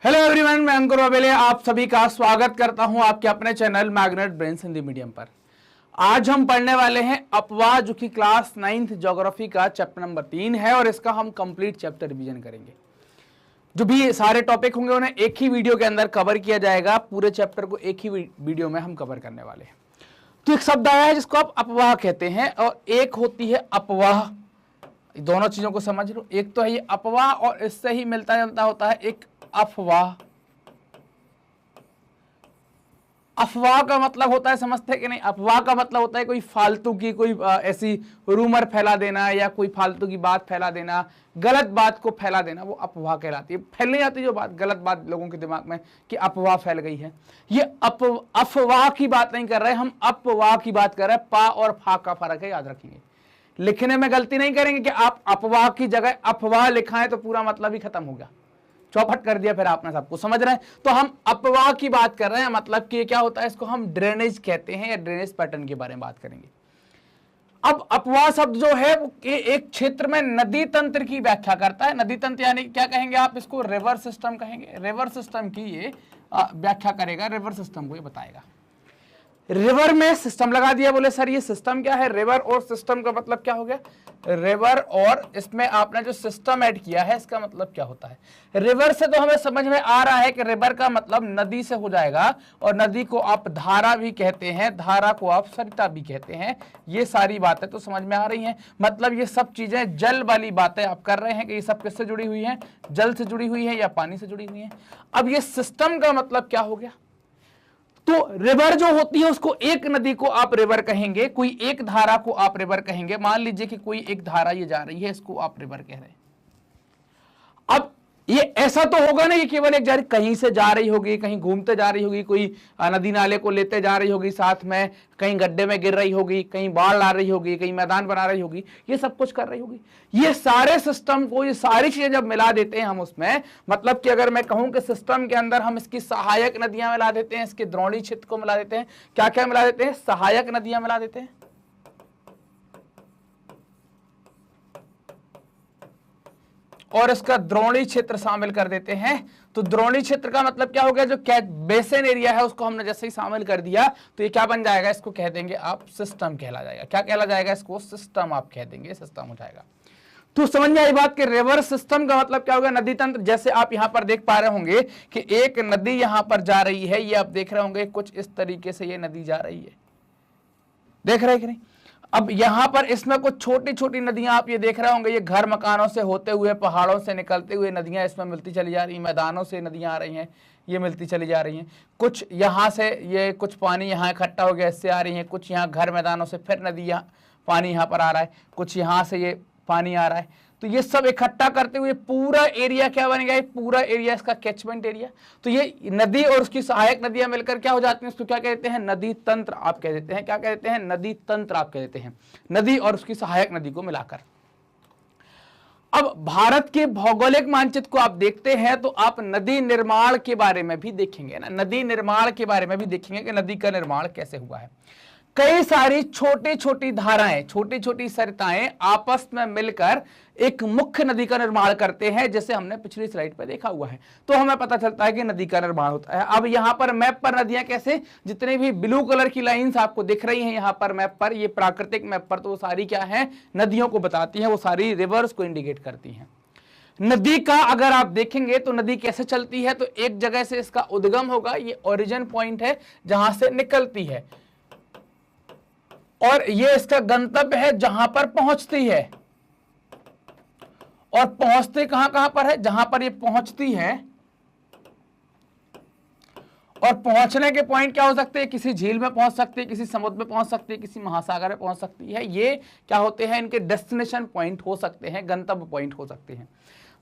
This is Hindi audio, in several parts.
हेलो एवरीवन, मैं अंकुर वाबेले आप सभी का स्वागत करता हूं आपके अपने channel magnet brains Hindi medium पर। आज हम पढ़ने वाले हैं अपवाह, जो कि क्लास 9th ज्योग्राफी का चैप्टर नंबर 3 है और इसका हम कंप्लीट चैप्टर रिवीजन करेंगे। जो भी सारे टॉपिक होंगे उन्हें एक ही वीडियो के अंदर कवर किया जाएगा। पूरे चैप्टर को एक ही वीडियो में हम कवर करने वाले हैं। तो एक शब्द आया है जिसको आप अपवाह कहते हैं और एक होती है अपवाह। दोनों चीजों को समझ लो, एक तो है ये अपवाह और इससे ही मिलता जुलता होता है एक अफवाह। अफवाह का मतलब होता है, समझते हैं कि नहीं, अफवाह का मतलब होता है कोई फालतू की कोई ऐसी रूमर फैला देना या कोई फालतू की बात फैला देना, गलत बात को फैला देना, वो अफवाह कहलाती है। फैलने जाती जो बात, गलत बात लोगों के दिमाग में कि अफवाह फैल गई है। ये अफवाह की बात नहीं कर रहे, हम अपवाह की बात कर रहे हैं। पा और फा का फर्क है, याद रखेंगे। लिखने में गलती नहीं करेंगे कि आप अपवाह की जगह अफवाह लिखा है तो पूरा मतलब ही खत्म हो गया, चौपट कर दिया फिर आपने सबको। समझ रहे हैं? तो हम अपवाह की बात कर रहे हैं, मतलब कि क्या होता है, इसको हम ड्रेनेज कहते हैं या ड्रेनेज पैटर्न के बारे में बात करेंगे। अब अपवाह शब्द जो है वो एक क्षेत्र में नदी तंत्र की व्याख्या करता है। नदी तंत्र यानी क्या कहेंगे आप इसको? रिवर सिस्टम कहेंगे। रिवर सिस्टम की ये व्याख्या करेगा, रिवर सिस्टम को ये बताएगा। रिवर में सिस्टम लगा दिया, बोले सर ये सिस्टम क्या है? रिवर और सिस्टम का मतलब क्या हो गया? रिवर और इसमें आपने जो सिस्टम ऐड किया है इसका मतलब क्या होता है? रिवर से तो हमें समझ में आ रहा है कि रिवर का मतलब नदी से हो जाएगा, और नदी को आप धारा भी कहते हैं, धारा को आप सरिता भी कहते हैं। ये सारी बातें तो समझ में आ रही हैं। मतलब ये सब चीजें जल वाली बातें आप कर रहे हैं कि ये सब किससे जुड़ी हुई हैं? जल से जुड़ी हुई है या पानी से जुड़ी हुई है। अब ये सिस्टम का मतलब क्या हो गया? तो रिवर जो होती है उसको, एक नदी को आप रिवर कहेंगे, कोई एक धारा को आप रिवर कहेंगे। मान लीजिए कि कोई एक धारा ये जा रही है, इसको आप रिवर कह रहे हैं। अब ये ऐसा तो होगा ना कि केवल एक जा रही, कहीं से जा रही होगी, कहीं घूमते जा रही होगी, कोई नदी नाले को लेते जा रही होगी, साथ में कहीं गड्ढे में गिर रही होगी, कहीं बाढ़ ला रही होगी, कहीं मैदान बना रही होगी, ये सब कुछ कर रही होगी। ये सारे सिस्टम को, ये सारी चीजें जब मिला देते हैं हम उसमें, मतलब कि अगर मैं कहूं कि सिस्टम के अंदर हम इसकी सहायक नदियां मिला देते हैं, इसके द्रोणी क्षेत्र को मिला देते हैं। क्या क्या मिला देते हैं? सहायक नदियां मिला देते हैं और इसका द्रोणी क्षेत्र शामिल कर देते हैं। तो द्रोणी क्षेत्र का मतलब क्या हो गया? जो बेसिन एरिया है उसको हमने जैसे ही शामिल कर दिया तो ये क्या बन जाएगा? इसको कह देंगे आप सिस्टम कहला जाएगा। क्या कहला जाएगा? इसको सिस्टम आप कह देंगे, सिस्टम हो जाएगा। तो समझ में आई बात कि रिवर सिस्टम का मतलब क्या होगा? नदी तंत्र। जैसे आप यहां पर देख पा रहे होंगे कि एक नदी यहां पर जा रही है, ये आप देख रहे होंगे कुछ इस तरीके से ये नदी जा रही है, देख रहे हैं कि नहीं? अब यहां पर इसमें कुछ छोटी छोटी नदियां आप ये देख रहे होंगे, ये घर मकानों से होते हुए, पहाड़ों से निकलते हुए नदियां इसमें मिलती चली जा रही हैं, मैदानों से नदियां आ रही हैं, ये मिलती चली जा रही हैं। कुछ यहां से ये कुछ पानी यहां इकट्ठा हो गया, इससे आ रही हैं। कुछ यहां घर मैदानों से फिर नदी पानी यहां पर आ रहा है, कुछ यहां से ये पानी आ रहा है। तो ये सब इकट्ठा करते हुए पूरा एरिया क्या बन गया? पूरा एरिया इसका कैचमेंट एरिया। तो ये नदी और उसकी सहायक नदियां मिलकर क्या हो जाती हैं? उसको क्या कहते हैं? नदी तंत्र आप कह देते हैं। क्या कहते हैं? नदी तंत्र आप कह देते हैं, नदी और उसकी सहायक नदी को मिलाकर। अब भारत के भौगोलिक मानचित्र को आप देखते हैं तो आप नदी निर्माण के बारे में भी देखेंगे ना, नदी निर्माण के बारे में भी देखेंगे कि नदी का निर्माण कैसे हुआ है। कई सारी छोटी छोटी धाराएं, छोटी छोटी सरिताएं आपस में मिलकर एक मुख्य नदी का निर्माण करते हैं, जैसे हमने पिछली स्लाइड पर देखा हुआ है। तो हमें पता चलता है कि नदी का निर्माण होता है। अब यहां पर मैप पर नदियां कैसे, जितने भी ब्लू कलर की लाइंस आपको दिख रही हैं यहां पर मैप पर, ये प्राकृतिक मैप पर, तो वो सारी क्या है? नदियों को बताती हैं, वो सारी रिवर्स को इंडिकेट करती हैं। नदी का अगर आप देखेंगे तो नदी कैसे चलती है, तो एक जगह से इसका उद्गम होगा, ये ओरिजिन पॉइंट है जहां से निकलती है, और ये इसका गंतव्य है जहां पर पहुंचती है। और पहुंचती कहां कहां पर है? जहां पर ये पहुंचती है। और पहुंचने के पॉइंट क्या हो सकते हैं? किसी झील में पहुंच सकती है, किसी समुद्र में पहुंच सकती है, किसी महासागर में पहुंच सकती है। ये क्या होते हैं? इनके डेस्टिनेशन पॉइंट हो सकते हैं, गंतव्य पॉइंट हो सकते हैं।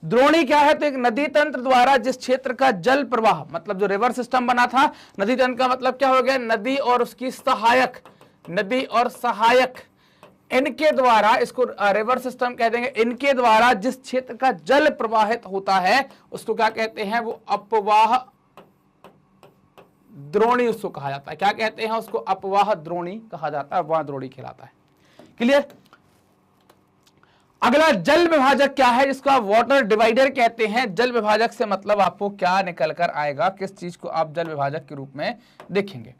द्रोणी क्या है? तो एक नदी तंत्र द्वारा जिस क्षेत्र का जल प्रवाह, मतलब जो रिवर सिस्टम बना था, नदी तंत्र का मतलब क्या हो गया? नदी और उसकी सहायक, नदी और सहायक, इनके द्वारा, इसको रिवर सिस्टम कह देंगे, इनके द्वारा जिस क्षेत्र का जल प्रवाहित होता है उसको क्या कहते हैं? वो अपवाह द्रोणी उसको कहा जाता है। क्या कहते हैं उसको? अपवाह द्रोणी कहा जाता है, अपवाह द्रोणी कहलाता है। क्लियर? अगला जल विभाजक क्या है, जिसको आप वाटर डिवाइडर कहते हैं। जल विभाजक से मतलब आपको क्या निकल कर आएगा, किस चीज को आप जल विभाजक के रूप में देखेंगे।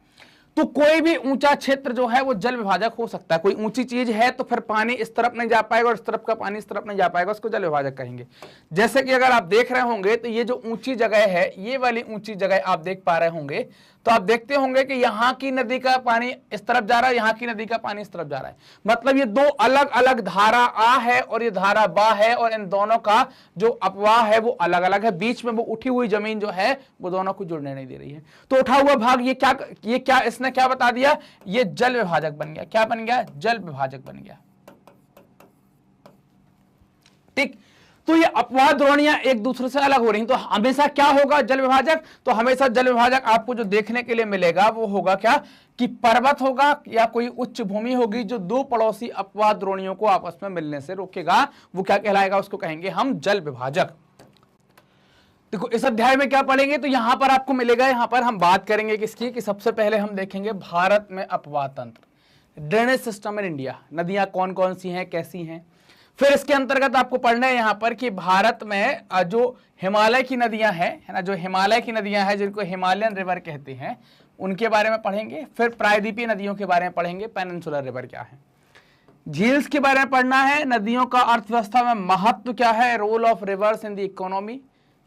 तो कोई भी ऊंचा क्षेत्र जो है वो जल विभाजक हो सकता है। कोई ऊंची चीज है तो फिर पानी इस तरफ नहीं जा पाएगा और इस तरफ का पानी इस तरफ नहीं जा पाएगा, उसको जल विभाजक कहेंगे। जैसे कि अगर आप देख रहे होंगे तो ये जो ऊंची जगह है, ये वाली ऊंची जगह आप देख पा रहे होंगे, तो आप देखते होंगे कि यहाँ की नदी का पानी इस तरफ जा रहा है, यहाँ की नदी का पानी इस तरफ जा रहा है। मतलब ये दो अलग अलग धारा आ है और ये धारा बा है, और इन दोनों का जो अपवाह है वो अलग अलग है। बीच में वो उठी हुई जमीन जो है वो दोनों को जुड़ने नहीं दे रही है। तो उठा हुआ भाग ये क्या इसने क्या बता दिया, ये जल विभाजक बन गया। क्या बन गया, जल विभाजक बन गया। ठीक, तो ये अपवाह द्रोणियां एक दूसरे से अलग हो रही, तो हमेशा क्या होगा जल विभाजक, तो हमेशा जल विभाजक आपको जो देखने के लिए मिलेगा वो होगा क्या, कि पर्वत होगा या कोई उच्च भूमि होगी जो दो पड़ोसी अपवाह द्रोणियों को आपस में मिलने से रोकेगा, वो क्या कहलाएगा, उसको कहेंगे हम जल विभाजक। देखो इस अध्याय में क्या पढ़ेंगे, तो यहां पर आपको मिलेगा, यहां पर हम बात करेंगे किसकी, कि सबसे पहले हम देखेंगे भारत में अपवाह तंत्र, ड्रेनेज सिस्टम इन इंडिया, नदियां कौन कौन सी हैं, कैसी हैं। फिर इसके अंतर्गत आपको पढ़ना है यहां पर कि भारत में जो हिमालय की नदियां हैं, है ना, जो हिमालय की नदियां हैं जिनको हिमालयन रिवर कहते हैं, उनके बारे में पढ़ेंगे। फिर प्रायद्वीपीय नदियों के बारे में पढ़ेंगे, पेनिनसुलर रिवर क्या है। झील्स के बारे में पढ़ना है, नदियों का अर्थव्यवस्था में महत्व क्या है, role of rivers in the economy,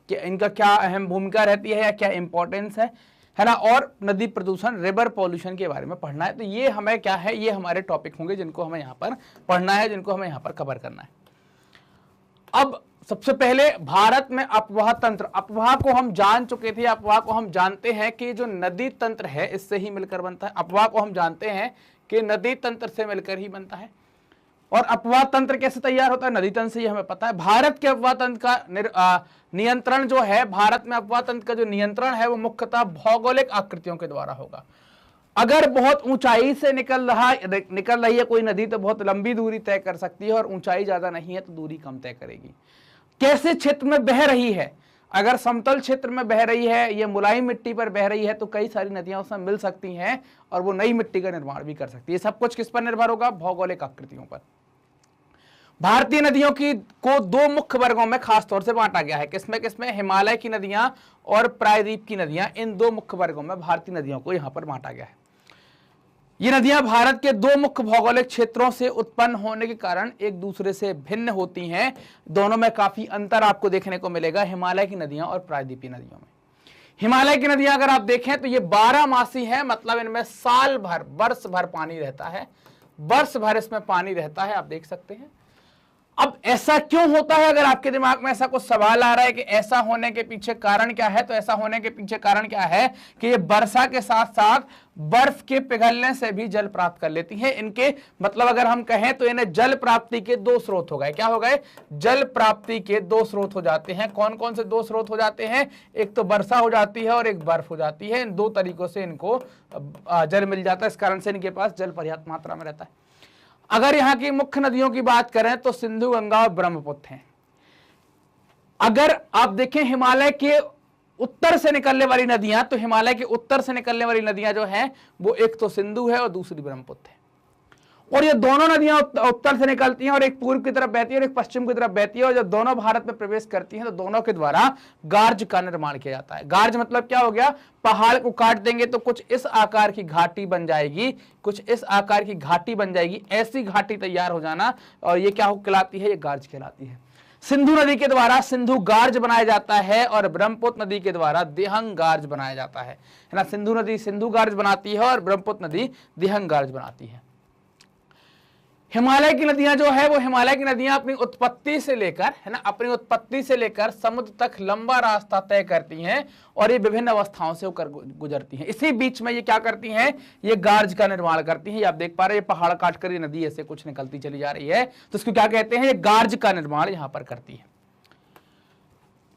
कि इनका क्या अहम भूमिका रहती है या क्या इंपॉर्टेंस है ना। और नदी प्रदूषण, रिवर पॉल्यूशन के बारे में पढ़ना है। तो ये हमें क्या है, ये हमारे टॉपिक होंगे जिनको हमें यहाँ पर पढ़ना है, जिनको हमें यहाँ पर कवर करना है। अब सबसे पहले भारत में अपवाह तंत्र, अपवाह को हम जान चुके थे, अपवाह को हम जानते हैं कि जो नदी तंत्र है इससे ही मिलकर बनता है। अपवाह को हम जानते हैं कि नदी तंत्र से मिलकर ही बनता है। और अपवाह तंत्र कैसे तैयार होता है, नदी तंत्र से, ये हमें पता है। भारत के अपवाह तंत्र का नियंत्रण जो है, भारत में अपवाह तंत्र का जो नियंत्रण है वो मुख्यतः भौगोलिक आकृतियों के द्वारा होगा। अगर बहुत ऊंचाई से निकल रही है कोई नदी तो बहुत लंबी दूरी तय कर सकती है, और ऊंचाई ज्यादा नहीं है तो दूरी कम तय करेगी। कैसे क्षेत्र में बह रही है, अगर समतल क्षेत्र में बह रही है, ये मुलायम मिट्टी पर बह रही है, तो कई सारी नदियां उसमें मिल सकती हैं और वो नई मिट्टी का निर्माण भी कर सकती है। सब कुछ किस पर निर्भर होगा, भौगोलिक आकृतियों पर। भारतीय नदियों को दो मुख्य वर्गों में खास तौर से बांटा गया है। किसमें किसमें, हिमालय की नदियां और प्रायद्वीप की नदियां, इन दो मुख्य वर्गों में भारतीय नदियों को यहां पर बांटा गया है। ये नदियां भारत के दो मुख्य भौगोलिक क्षेत्रों से उत्पन्न होने के कारण एक दूसरे से भिन्न होती हैं। दोनों में काफी अंतर आपको देखने को मिलेगा, हिमालय की नदियां और प्रायद्वीपीय नदियों में। हिमालय की नदियां अगर आप देखें तो ये 12 मासी है, मतलब इनमें साल भर, वर्ष भर पानी रहता है, वर्ष भर इसमें पानी रहता है, आप देख सकते हैं। अब ऐसा क्यों होता है, अगर आपके दिमाग में ऐसा कुछ सवाल आ रहा है कि ऐसा होने के पीछे कारण क्या है, तो ऐसा होने के पीछे कारण क्या है कि ये वर्षा के साथ साथ बर्फ के पिघलने से भी जल प्राप्त कर लेती हैं। इनके मतलब अगर हम कहें तो इन्हें जल प्राप्ति के दो स्रोत हो गए। क्या हो गए, जल प्राप्ति के दो स्रोत हो जाते हैं। कौन कौन से दो स्रोत हो जाते हैं, एक तो वर्षा हो जाती है और एक बर्फ हो जाती है। इन दो तरीकों से इनको जल मिल जाता है, इस कारण से इनके पास जल पर्याप्त मात्रा में रहता है। अगर यहां की मुख्य नदियों की बात करें तो सिंधु, गंगा और ब्रह्मपुत्र हैं। अगर आप देखें हिमालय के उत्तर से निकलने वाली नदियां, तो हिमालय के उत्तर से निकलने वाली नदियां जो हैं वो एक तो सिंधु है और दूसरी ब्रह्मपुत्र है। और ये दोनों नदियां उत्तर से निकलती हैं और एक पूर्व की तरफ बहती है और एक पश्चिम की तरफ बहती है। और जब दोनों भारत में प्रवेश करती हैं तो दोनों के द्वारा गार्ज का निर्माण किया जाता है। गार्ज मतलब क्या हो गया, पहाड़ को काट देंगे तो कुछ इस आकार की घाटी बन जाएगी, कुछ इस आकार की घाटी बन जाएगी, ऐसी घाटी तैयार हो जाना, और ये क्या कहलाती है, ये गार्ज कहलाती है। सिंधु नदी के द्वारा सिंधु गार्ज बनाया जाता है और ब्रह्मपुत्र नदी के द्वारा दिहंग गार्ज बनाया जाता है ना। सिंधु नदी सिंधु गार्ज बनाती है और ब्रह्मपुत्र नदी दिहंग गार्ज बनाती है। हिमालय की नदियां जो है वो हिमालय की नदियां अपनी उत्पत्ति से लेकर, है ना, अपनी उत्पत्ति से लेकर समुद्र तक लंबा रास्ता तय करती हैं और ये विभिन्न अवस्थाओं से होकर गुजरती हैं। इसी बीच में ये क्या करती हैं, ये गार्ज का निर्माण करती हैं। ये आप देख पा रहे हैं, ये पहाड़ काटकर ये नदी ऐसे कुछ निकलती चली जा रही है, तो इसको क्या कहते हैं, ये गार्ज का निर्माण यहां पर करती है।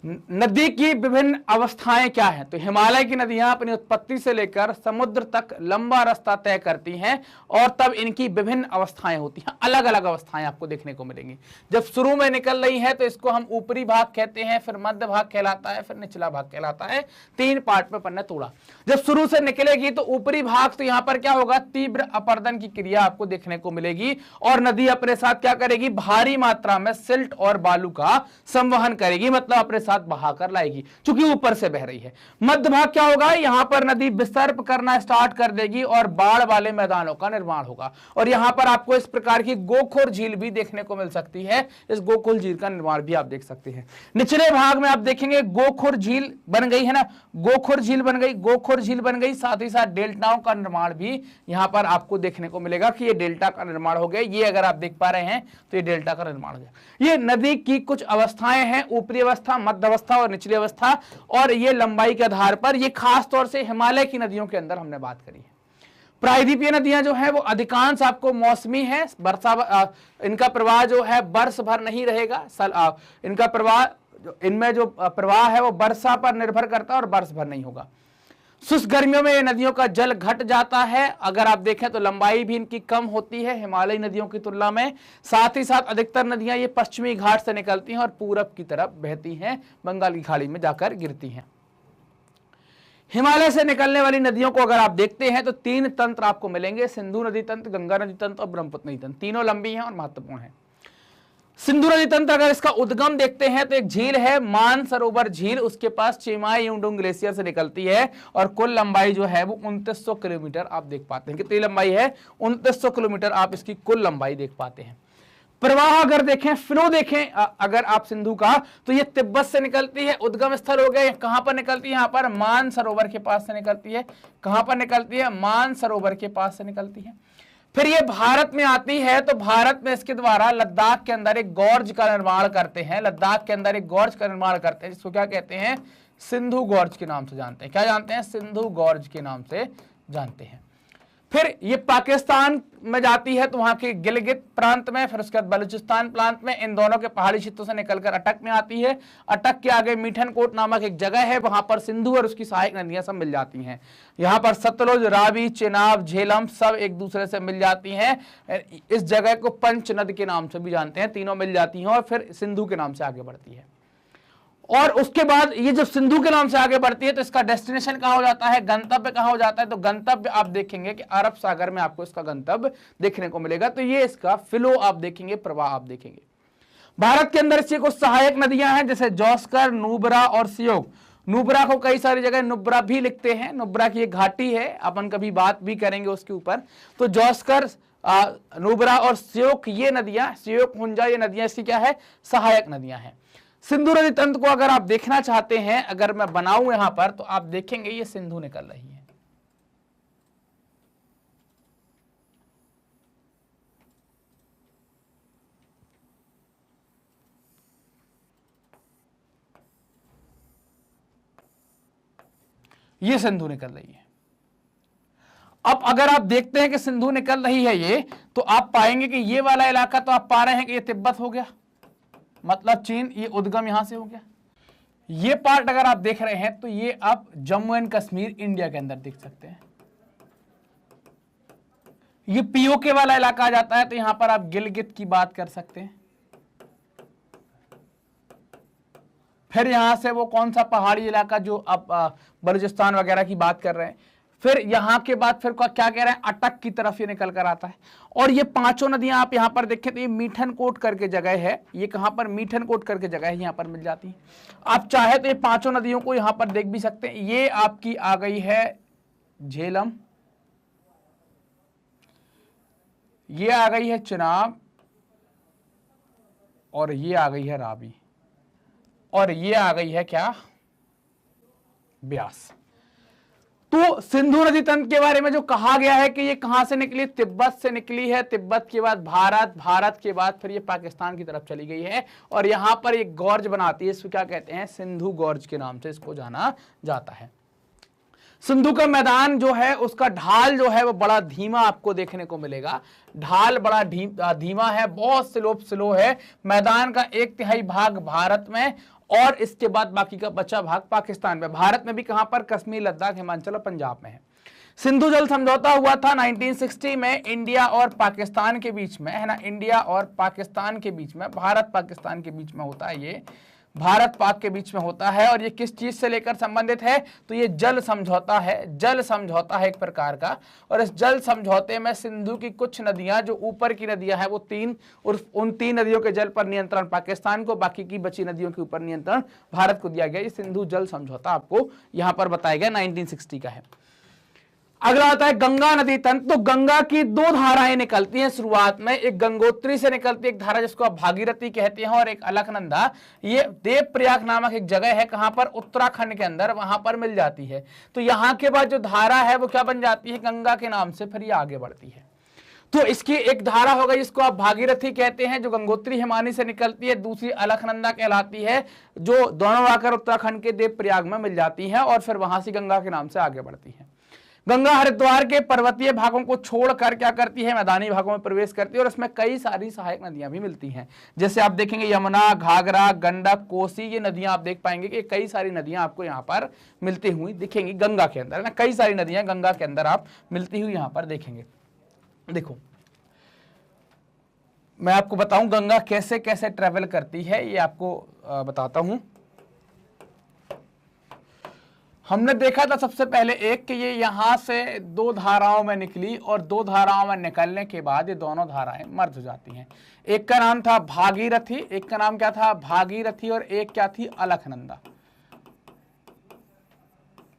नदी की विभिन्न अवस्थाएं क्या हैं? तो हिमालय की नदियां अपनी उत्पत्ति से लेकर समुद्र तक लंबा रास्ता तय करती हैं और तब इनकी विभिन्न अवस्थाएं होती हैं, अलग अलग अवस्थाएं आपको देखने को मिलेंगी। जब शुरू में निकल रही है तो इसको हम ऊपरी भाग कहते हैं, फिर मध्य भाग कहलाता है, फिर निचला भाग कहलाता है। 3 पार्ट में पन्ने तोड़ा। जब शुरू से निकलेगी तो ऊपरी भाग, तो यहां पर क्या होगा, तीव्र अपर्दन की क्रिया आपको देखने को मिलेगी और नदी अपने साथ क्या करेगी, भारी मात्रा में सिल्ट और बालू का संवहन करेगी, मतलब अपने साथ बहाकर लाएगी, क्योंकि ऊपर से बह रही है। मध्य भाग क्या होगा, यहां पर नदी विसर्प करना स्टार्ट कर देगी और बाढ़ वाले मैदानों का निर्माण होगा। और यहां पर आपको इस प्रकार की गोखोर झील भी देखने को मिल सकती है। इस गोखोर झील का निर्माण भी आप देख सकते हैं। निचले भाग में आप देखेंगे गोखोर झील बन गई है ना, गोखोर झील बन गई, गोखोर झील बन गई, साथ ही साथ डेल्टाओं का निर्माण भी यहां पर आपको देखने को मिलेगा कि ये डेल्टा का निर्माण हो गया। ये अगर आप देख पा रहे हैं तो ये डेल्टा का निर्माण हो गया। ये नदी की कुछ अवस्थाएं हैं, ऊपरी अवस्था, मध्य अवस्था और निचली अवस्था, और ये लंबाई के आधार पर, ये खास तौर से हिमालय की नदियों के अंदर हमने बात करी है। प्रायद्वीपीय नदियां जो है वो अधिकांश आपको मौसमी है, इनका प्रवाह जो है वर्ष भर नहीं रहेगा। इनका प्रवाह, इनमें जो प्रवाह है वो वर्षा पर निर्भर करता है और वर्ष भर नहीं होगा। शुष्क गर्मियों में ये नदियों का जल घट जाता है। अगर आप देखें तो लंबाई भी इनकी कम होती है हिमालयी नदियों की तुलना में। साथ ही साथ अधिकतर नदियां ये पश्चिमी घाट से निकलती हैं और पूरब की तरफ बहती हैं, बंगाल की खाड़ी में जाकर गिरती हैं। हिमालय से निकलने वाली नदियों को अगर आप देखते हैं तो 3 तंत्र आपको मिलेंगे, सिंधु नदी तंत्र, गंगा नदी तंत्र और ब्रह्मपुत्र नदी तंत्र। तीनों लंबी हैं और महत्वपूर्ण हैं। सिंधु नदी तंत्र, अगर इसका उद्गम देखते हैं तो एक झील है मानसरोवर झील, उसके पास चिमाई युंडुंग ग्लेशियर से निकलती है और कुल लंबाई जो है वो 2900 किलोमीटर आप देख पाते हैं। कितनी लंबाई है? 2900 किलोमीटर आप इसकी कुल लंबाई देख पाते हैं। प्रवाह अगर देखें, फ्लो देखें अगर आप सिंधु का, तो ये तिब्बत से निकलती है, उद्गम स्थल हो गए, कहां पर निकलती है? यहां पर मानसरोवर के पास से निकलती है। कहां पर निकलती है? मानसरोवर के पास से निकलती है। फिर ये भारत में आती है तो भारत में इसके द्वारा लद्दाख के अंदर एक गॉर्ज का निर्माण करते हैं। लद्दाख के अंदर एक गॉर्ज का निर्माण करते हैं, जिसको क्या कहते हैं? सिंधु गॉर्ज के नाम से जानते हैं। क्या जानते हैं? सिंधु गॉर्ज के नाम से जानते हैं। फिर ये पाकिस्तान में जाती है तो वहां के गिलगित प्रांत में, फिर उसके बाद बलूचिस्तान प्रांत में, इन दोनों के पहाड़ी क्षेत्रों से निकलकर अटक में आती है। अटक के आगे मीठनकोट नामक एक जगह है, वहां पर सिंधु और उसकी सहायक नदियां सब मिल जाती हैं। यहाँ पर सतलुज, रावी, चेनाब, झेलम सब एक दूसरे से मिल जाती हैं। इस जगह को पंच नद के नाम से भी जानते हैं। तीनों मिल जाती हैं और फिर सिंधु के नाम से आगे बढ़ती है। और उसके बाद ये जब सिंधु के नाम से आगे बढ़ती है तो इसका डेस्टिनेशन कहां हो जाता है, गंतव्य कहां हो जाता है? तो गंतव्य आप देखेंगे कि अरब सागर में आपको इसका गंतव्य देखने को मिलेगा। तो ये इसका फ्लो आप देखेंगे, प्रवाह आप देखेंगे। भारत के अंदर इसकी कुछ सहायक नदियां हैं, जैसे जौस्कर, नुब्रा और सियोग। नुब्रा को कई सारी जगह नुब्रा भी लिखते हैं। नुब्रा की एक घाटी है, अपन कभी बात भी करेंगे उसके ऊपर। तो जौस्कर, नुब्रा और सियोग, ये नदियां, सियोग, हुंजा, ये नदियां इसकी क्या है? सहायक नदियां हैं। सिंधु नदी तंत्र को अगर आप देखना चाहते हैं, अगर मैं बनाऊं यहां पर, तो आप देखेंगे ये सिंधु निकल रही है। ये सिंधु निकल रही है। अब अगर आप देखते हैं कि सिंधु निकल रही है ये, तो आप पाएंगे कि ये वाला इलाका तो आप पा रहे हैं कि ये तिब्बत हो गया, मतलब चीन, ये उद्गम यहां से हो गया। ये पार्ट अगर आप देख रहे हैं तो ये आप जम्मू एंड कश्मीर इंडिया के अंदर देख सकते हैं। ये पीओके वाला इलाका आ जाता है, तो यहां पर आप गिलगित की बात कर सकते हैं। फिर यहां से वो कौन सा पहाड़ी इलाका जो आप बलूचिस्तान वगैरह की बात कर रहे हैं। फिर यहां के बाद फिर क्या कह रहे हैं, अटक की तरफ ये निकल कर आता है। और ये पांचों नदियां आप यहां पर देखें तो ये मीठनकोट करके जगह है, ये कहां पर? मीठनकोट करके जगह है, यहां पर मिल जाती है। आप चाहे तो ये पांचों नदियों को यहां पर देख भी सकते हैं। ये आपकी आ गई है झेलम, ये आ गई है चिनाब, और ये आ गई है रावी, और ये आ गई है क्या? ब्यास। तो सिंधु नदी तंत्र के बारे में जो कहा गया है कि ये कहां से निकली, तिब्बत से निकली है। तिब्बत के बाद भारत, भारत के बाद फिर ये पाकिस्तान की तरफ चली गई है और यहां पर एक गॉर्ज बनाती है। इसको क्या कहते हैं? सिंधु गॉर्ज के नाम से इसको जाना जाता है। सिंधु का मैदान जो है उसका ढाल जो है वो बड़ा धीमा आपको देखने को मिलेगा। ढाल बड़ा धीमा है, बहुत स्लो है। मैदान का 1/3 भाग भारत में और इसके बाद बाकी का बचा भाग पाकिस्तान में। भारत में भी कहां पर? कश्मीर, लद्दाख, हिमाचल और पंजाब में है। सिंधु जल समझौता हुआ था 1960 में इंडिया और पाकिस्तान के बीच में, है ना, इंडिया और पाकिस्तान के बीच में, भारत पाकिस्तान के बीच में होता है, ये भारत पाक के बीच में होता है। और ये किस चीज से लेकर संबंधित है? तो ये जल समझौता है, जल समझौता है एक प्रकार का। और इस जल समझौते में सिंधु की कुछ नदियां, जो ऊपर की नदियां हैं वो 3, और उन 3 नदियों के जल पर नियंत्रण पाकिस्तान को, बाकी की बची नदियों के ऊपर नियंत्रण भारत को दिया गया। ये सिंधु जल समझौता आपको यहां पर बताया गया 1960 का है। अगला आता है गंगा नदी तंत्र। तो गंगा की 2 धाराएं निकलती हैं शुरुआत में, एक गंगोत्री से निकलती है एक धारा जिसको आप भागीरथी कहते हैं, और एक अलकनंदा। ये देवप्रयाग नामक एक जगह है, कहां पर? उत्तराखंड के अंदर, वहां पर मिल जाती है। तो यहां के बाद जो धारा है वो क्या बन जाती है? गंगा के नाम से फिर ये आगे बढ़ती है। तो इसकी एक धारा हो गई जिसको आप भागीरथी कहते हैं, जो गंगोत्री हिमानी से निकलती है, दूसरी अलकनंदा कहलाती है, जो दोनों आकर उत्तराखंड के देवप्रयाग में मिल जाती है और फिर वहां से गंगा के नाम से आगे बढ़ती है। गंगा हरिद्वार के पर्वतीय भागों को छोड़कर क्या करती है? मैदानी भागों में प्रवेश करती है, और इसमें कई सारी सहायक नदियां भी मिलती हैं। जैसे आप देखेंगे यमुना, घाघरा, गंडक, कोसी, ये नदियां आप देख पाएंगे कि कई सारी नदियां आपको यहाँ पर मिलती हुई दिखेंगी गंगा के अंदर, है ना। कई सारी नदियां गंगा के अंदर आप मिलती हुई यहाँ पर देखेंगे। देखो मैं आपको बताऊं गंगा कैसे कैसे ट्रेवल करती है, ये आपको बताता हूं। हमने देखा था सबसे पहले एक कि ये यहां से 2 धाराओं में निकली, और 2 धाराओं में निकलने के बाद ये दोनों धाराएं मर्ज हो जाती हैं। एक का नाम था भागीरथी, एक का नाम क्या था? भागीरथी, और एक क्या थी? अलकनंदा।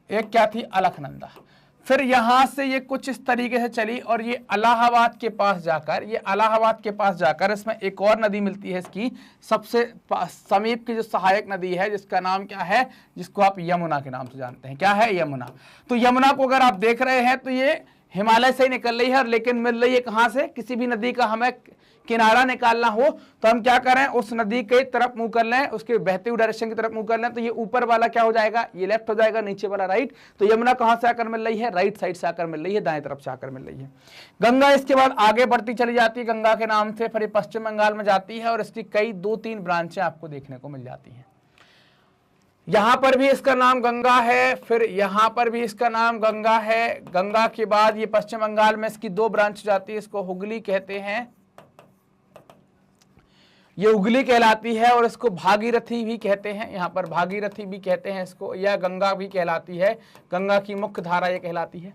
एक क्या थी? अलकनंदा। फिर यहां से ये कुछ इस तरीके से चली और ये इलाहाबाद के पास जाकर, ये इलाहाबाद के पास जाकर इसमें एक और नदी मिलती है, इसकी सबसे समीप की जो सहायक नदी है जिसका नाम क्या है? जिसको आप यमुना के नाम से जानते हैं। क्या है? यमुना। तो यमुना को अगर आप देख रहे हैं तो ये हिमालय से ही निकल रही है, लेकिन मिल रही है कहां से? किसी भी नदी का हमें किनारा निकालना हो तो हम क्या करें? उस नदी के तरफ मुंह कर लें, उसके बहते हुए डायरेक्शन की तरफ मुंह कर लें, तो ये ऊपर वाला क्या हो जाएगा? ये लेफ्ट हो जाएगा, नीचे वाला राइट। तो यमुना कहां से आकर मिल रही है? राइट साइड से आकर मिल रही है, दाएं तरफ से आकर मिल रही है। गंगा इसके बाद आगे बढ़ती चली जाती है गंगा के नाम से, फिर पश्चिम बंगाल में जाती है और इसकी कई 2-3 ब्रांचें आपको देखने को मिल जाती हैं। यहां पर भी इसका नाम गंगा है, फिर यहां पर भी इसका नाम गंगा है। गंगा के बाद ये पश्चिम बंगाल में इसकी 2 ब्रांच जाती है, इसको हुगली कहते हैं, ये हुगली कहलाती है, और इसको भागीरथी भी कहते हैं, यहां पर भागीरथी भी कहते हैं इसको, या गंगा भी कहलाती है, गंगा की मुख्य धारा ये कहलाती है।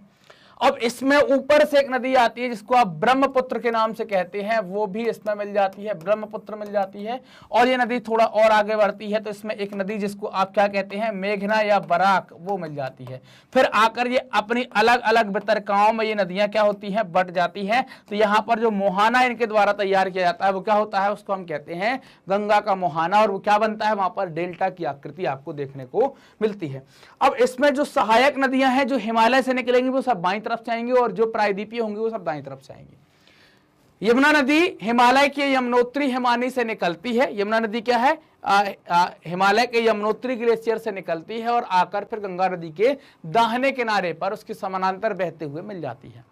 अब इसमें ऊपर से एक नदी आती है जिसको आप ब्रह्मपुत्र के नाम से कहते हैं, वो भी इसमें मिल जाती है, ब्रह्मपुत्र मिल जाती है। और ये नदी थोड़ा और आगे बढ़ती है तो इसमें एक नदी जिसको आप क्या कहते हैं? मेघना या बराक, वो मिल जाती है। फिर आकर ये अपनी अलग अलग वितरकाओं में ये नदियां क्या होती हैं? बट जाती हैं। तो यहाँ पर जो मुहाना इनके द्वारा तैयार किया जाता है वो क्या होता है? उसको हम कहते हैं गंगा का मुहाना, और वो क्या बनता है? वहां पर डेल्टा की आकृति आपको देखने को मिलती है। अब इसमें जो सहायक नदियां हैं जो हिमालय से निकलेंगी वो सब बाईं तरफ से आएंगे, और जो प्रायद्वीपीय होंगी वो सब दाईं तरफ से आएंगी। यमुना नदी हिमालय के यमुनोत्री हिमानी से निकलती है। यमुना नदी क्या है? हिमालय के यमुनोत्री ग्लेशियर से निकलती है और आकर फिर गंगा नदी के दाहिने किनारे पर उसके समानांतर बहते हुए मिल जाती है।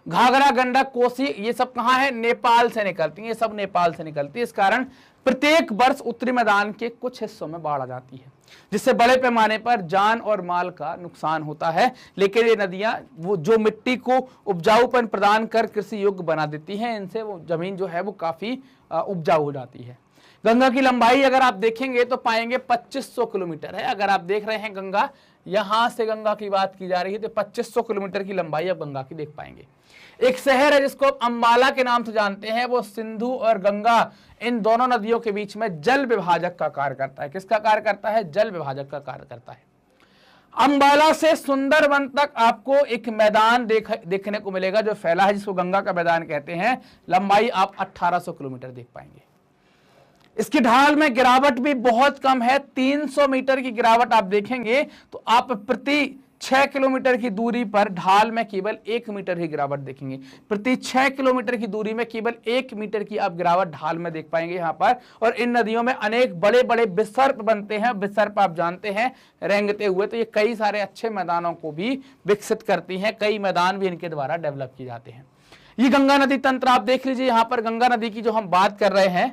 घाघरा, गंडक, कोसी ये सब कहां है? नेपाल से निकलती है, ये सब नेपाल से निकलती है। इस कारण प्रत्येक वर्ष उत्तरी मैदान के कुछ हिस्सों में बाढ़ आ जाती है, जिससे बड़े पैमाने पर जान और माल का नुकसान होता है। लेकिन ये नदियां वो जो मिट्टी को उपजाऊपन प्रदान कर कृषि योग्य बना देती हैं, इनसे वो जमीन जो है वो काफी उपजाऊ हो जाती है। गंगा की लंबाई अगर आप देखेंगे तो पाएंगे 2500 किलोमीटर है। अगर आप देख रहे हैं गंगा, यहां से गंगा की बात की जा रही है तो 2500 किलोमीटर की लंबाई आप गंगा की देख पाएंगे। एक शहर है जिसको आप अंबाला के नाम से जानते हैं, वो सिंधु और गंगा इन दोनों नदियों के बीच में जल विभाजक का कार्य करता है। किसका कार्य करता है? जल विभाजक का कार्य करता है। अंबाला से सुंदरवन तक आपको एक मैदान देखने को मिलेगा जो फैला है, जिसको गंगा का मैदान कहते हैं। लंबाई आप 1800 किलोमीटर देख पाएंगे। इसकी ढाल में गिरावट भी बहुत कम है, 300 मीटर की गिरावट आप देखेंगे तो आप प्रति 6 किलोमीटर की दूरी पर ढाल में केवल 1 मीटर ही गिरावट देखेंगे। प्रति 6 किलोमीटर की दूरी में केवल 1 मीटर की आप गिरावट ढाल में देख पाएंगे यहाँ पर। और इन नदियों में अनेक बड़े बड़े विसर्प बनते हैं। विसर्प आप जानते हैं रेंगते हुए, तो ये कई सारे अच्छे मैदानों को भी विकसित करती हैं। कई मैदान भी इनके द्वारा डेवलप किए जाते हैं। ये गंगा नदी तंत्र आप देख लीजिए। यहाँ पर गंगा नदी की जो हम बात कर रहे हैं,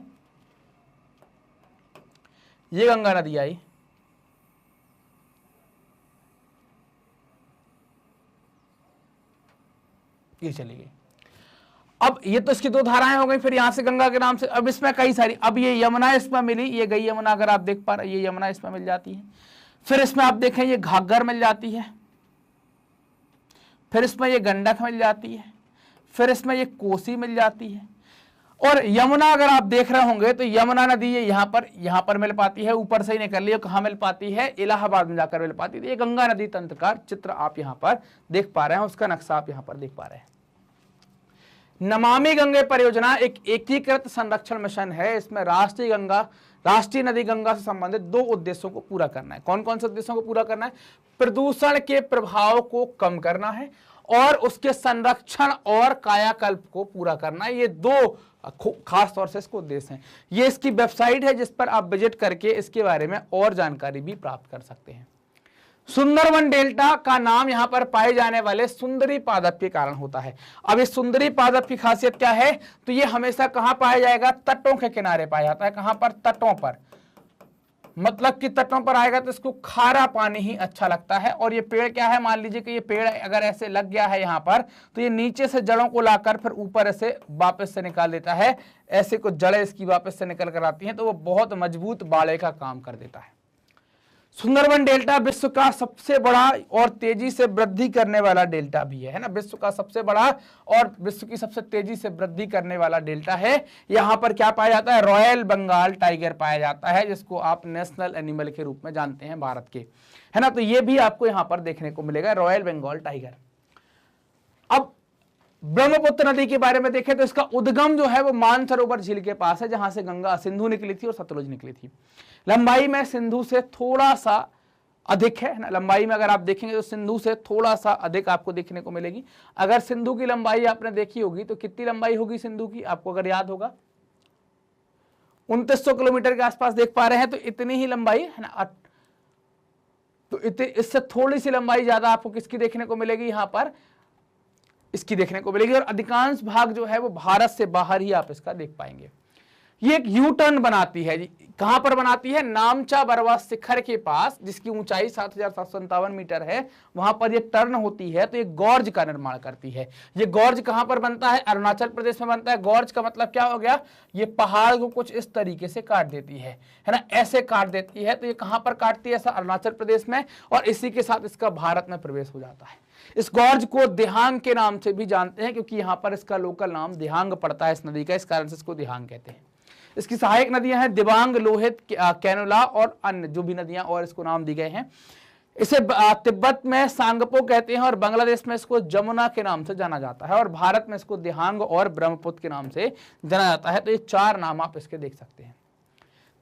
ये गंगा नदी आई, ये चली गई। अब ये तो इसकी दो धाराएं हो गई, फिर यहां से गंगा के नाम से, अब इसमें कई सारी, अब ये यमुना इसमें मिली, ये गई यमुना, अगर आप देख पा रहे, ये यमुना इसमें मिल जाती है। फिर इसमें आप देखें ये घाघर मिल जाती है, फिर इसमें ये गंडक मिल जाती है, फिर इसमें ये कोसी मिल जाती है। और यमुना अगर आप देख रहे होंगे तो यमुना नदी ये यहां पर मिल पाती है, ऊपर से ही निकल रही है, कहां मिल पाती है, इलाहाबाद में जाकर मिल पाती है। ये गंगा नदी तंत्र का चित्र आप यहां पर देख पा रहे हैं, उसका नक्शा आप यहां पर देख पा रहे हैं। नमामि गंगे परियोजना एक एकीकृत संरक्षण मिशन है। इसमें राष्ट्रीय नदी गंगा से संबंधित दो उद्देश्यों को पूरा करना है। कौन कौन से उद्देश्यों को पूरा करना है? प्रदूषण के प्रभाव को कम करना है और उसके संरक्षण और कायाकल्प को पूरा करना है। ये दो खास तौर से इसको उद्देश्य हैं। ये इसकी वेबसाइट है जिस पर आप विजिट करके इसके बारे में और जानकारी भी प्राप्त कर सकते हैं। सुंदरवन डेल्टा का नाम यहां पर पाए जाने वाले सुंदरी पादप के कारण होता है। अब इस सुंदरी पादप की खासियत क्या है? तो ये हमेशा कहां पाया जाएगा? तटों के किनारे पाया जाता है। कहां पर? तटों पर। मतलब कि तटों पर आएगा तो इसको खारा पानी ही अच्छा लगता है। और ये पेड़ क्या है? मान लीजिए कि ये पेड़ अगर ऐसे लग गया है यहां पर, तो ये नीचे से जड़ों को लाकर फिर ऊपर ऐसे वापस से निकाल देता है। ऐसे कुछ जड़ें इसकी वापस से निकल कर आती हैं, तो वो बहुत मजबूत बाड़े का काम कर देता है। सुंदरवन डेल्टा विश्व का सबसे बड़ा और तेजी से वृद्धि करने वाला डेल्टा भी है ना। विश्व का सबसे बड़ा और विश्व की सबसे तेजी से वृद्धि करने वाला डेल्टा है। यहां पर क्या पाया जाता है? रॉयल बंगाल टाइगर पाया जाता है, जिसको आप नेशनल एनिमल के रूप में जानते हैं भारत के, है ना। तो ये भी आपको यहां पर देखने को मिलेगा, रॉयल बंगाल टाइगर। अब ब्रह्मपुत्र नदी के बारे में देखें तो इसका उद्गम जो है वो मानसरोवर झील के पास है, जहां से गंगा सिंधु निकली थी और सतलुज निकली थी। लंबाई में सिंधु से थोड़ा सा अधिक है ना। लंबाई में अगर आप देखेंगे तो सिंधु से थोड़ा सा अधिक आपको देखने को मिलेगी। अगर सिंधु की लंबाई आपने देखी होगी तो कितनी लंबाई होगी सिंधु की? आपको अगर याद होगा 2900 किलोमीटर के आसपास देख पा रहे हैं, तो इतनी ही लंबाई है ना। तो इससे थोड़ी सी लंबाई ज्यादा आपको किसकी देखने को मिलेगी? यहां पर इसकी देखने को मिलेगी। और अधिकांश भाग जो है वो भारत से बाहर ही आप इसका देख पाएंगे। ये एक यू टर्न बनाती है। कहां पर बनाती है? नामचा बरवा शिखर के पास, जिसकी ऊंचाई 7757 मीटर है, वहां पर ये टर्न होती है तो ये गॉर्ज का निर्माण करती है। ये गॉर्ज कहां पर बनता है? अरुणाचल प्रदेश में बनता है। गॉर्ज का मतलब क्या हो गया? ये पहाड़ को कुछ इस तरीके से काट देती है ना, ऐसे काट देती है। तो ये कहां पर काटती है? ऐसा अरुणाचल प्रदेश में, और इसी के साथ इसका भारत में प्रवेश हो जाता है। इस गॉर्ज को दिहांग के नाम से भी जानते हैं, क्योंकि यहां पर इसका लोकल नाम दिहांग पड़ता है इस नदी का, इस कारण से इसको दिहांग कहते हैं। इसकी सहायक नदियां हैं दिबांग, लोहित, कैनुला और अन्य जो भी नदियां और इसको नाम दी गए हैं। इसे तिब्बत में सांगपो कहते हैं और बांग्लादेश में इसको जमुना के नाम से जाना जाता है, और भारत में इसको दिहांग और ब्रह्मपुत्र के नाम से जाना जाता है। तो ये चार नाम आप इसके देख सकते हैं।